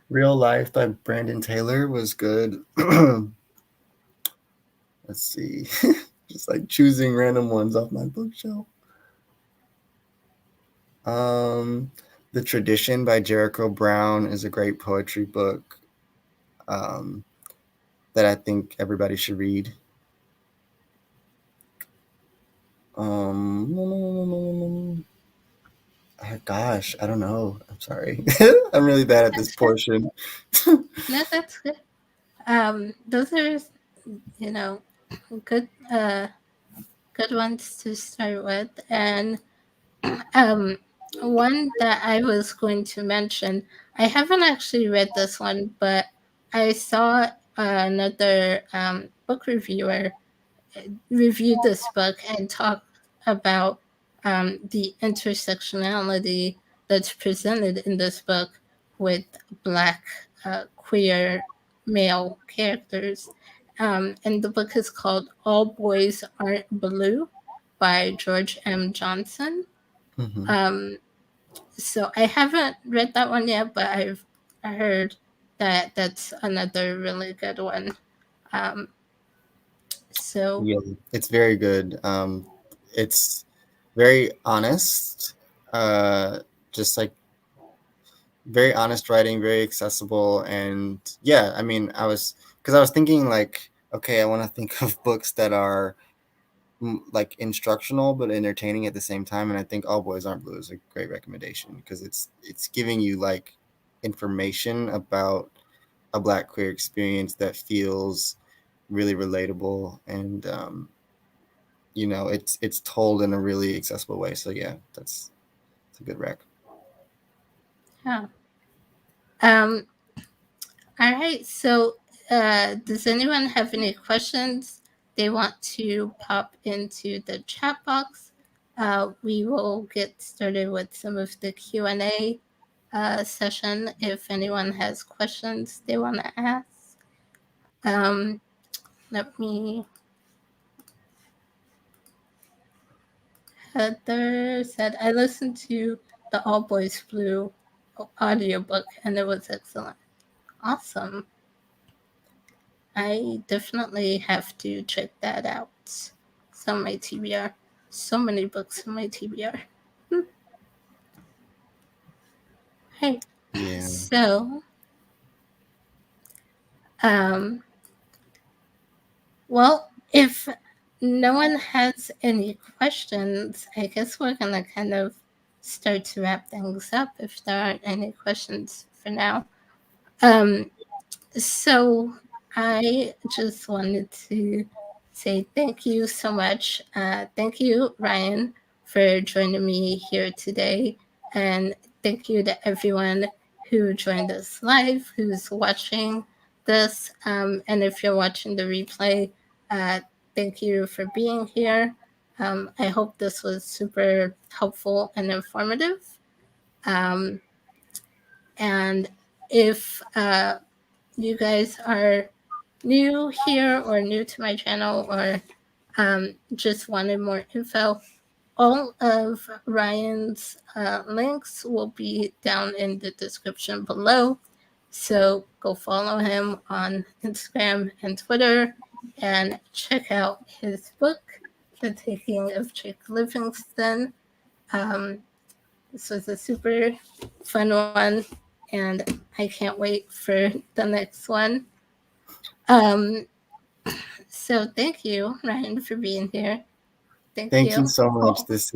Speaker 2: Real Life by Brandon Taylor was good. Let's see. Just like choosing random ones off my bookshelf. Um, The Tradition by Jericho Brown is a great poetry book um, that I think everybody should read. Um, Gosh, I don't know. I'm sorry. I'm really bad at this
Speaker 1: that's good.
Speaker 2: portion.
Speaker 1: No, that's good. Those are, you know, good good ones to start with. And um, one that I was going to mention, I haven't actually read this one, but I saw another book reviewer reviewed this book and talked about the intersectionality that's presented in this book with Black queer male characters. And the book is called All Boys Aren't Blue by George M. Johnson.
Speaker 2: Mhm.
Speaker 1: Um, so I haven't read that one yet, but I've heard that that's another really good one. Um, so
Speaker 2: Yeah, it's very good. It's very honest, just like very honest writing, very accessible, and yeah, I mean, I was thinking like, okay, I want to think of books that are like instructional but entertaining at the same time, and I think All Boys Aren't Blue is a great recommendation because it's giving you like information about a black queer experience that feels really relatable, and it's told in a really accessible way. So yeah, it's a good rec.
Speaker 1: Yeah. Um, all right. So, does anyone have any questions they want to pop into the chat box? We will get started with some of the Q&A session if anyone has questions they want to ask. Let me. Heather said, I listened to the All Boys Blue audiobook and it was excellent. Awesome. I definitely have to check that out. It's on my TBR. So many books on my TBR. Hey,
Speaker 2: Yeah.
Speaker 1: so, um, well, if no one has any questions, I guess we're going to kind of start to wrap things up if there aren't any questions for now. So I just wanted to say thank you so much. Thank you, Ryan, for joining me here today. And thank you to everyone who joined us live, who's watching this. And if you're watching the replay, uh, thank you for being here. I hope this was super helpful and informative. Um, and if you guys are new here or new to my channel or just wanted more info, all of Ryan's links will be down in the description below. So go follow him on Instagram and Twitter and check out his book, The Taking of Jake Livingston. This was a super fun one, and I can't wait for the next one. Um, so thank you, Ryan, for being here. Thank
Speaker 2: Thank you
Speaker 1: you,
Speaker 2: so much.
Speaker 1: Paul.
Speaker 2: This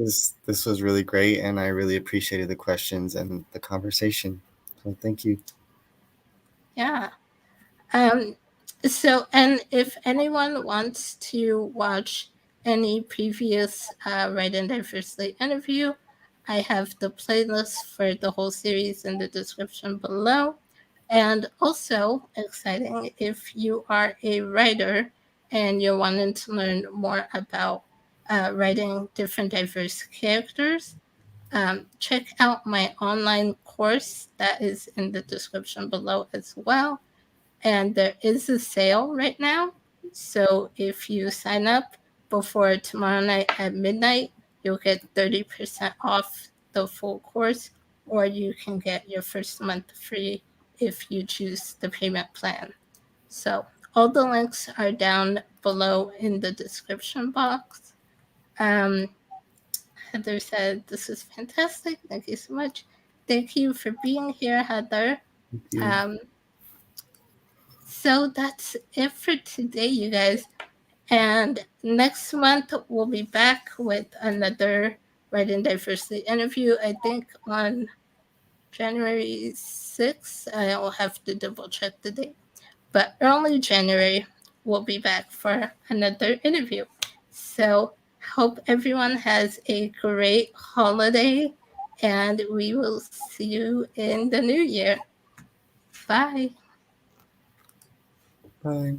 Speaker 2: was really great, and I really appreciated the questions and the conversation. So thank you.
Speaker 1: Yeah. Um, so, and if anyone wants to watch any previous Right and Diversely interview, I have the playlist for the whole series in the description below. And also, exciting, if you are a writer and you're wanting to learn more about writing different diverse characters, check out my online course that is in the description below as well. And there is a sale right now. So if you sign up before tomorrow night at midnight, you'll get 30% off the full course, or you can get your first month free if you choose the payment plan. So all the links are down below in the description box. Um, Heather said, this was fantastic. Thank you so much. Thank you for being here, Heather.
Speaker 2: Thank you.
Speaker 1: Um, So that's it for today, you guys. And next month, we'll be back with another Right and Diversity interview. I think on January 6th. I'll have to double check the date. But early January, we'll be back for another interview. So, hope everyone has a great holiday, and we will see you in the new year. Bye.
Speaker 2: Bye.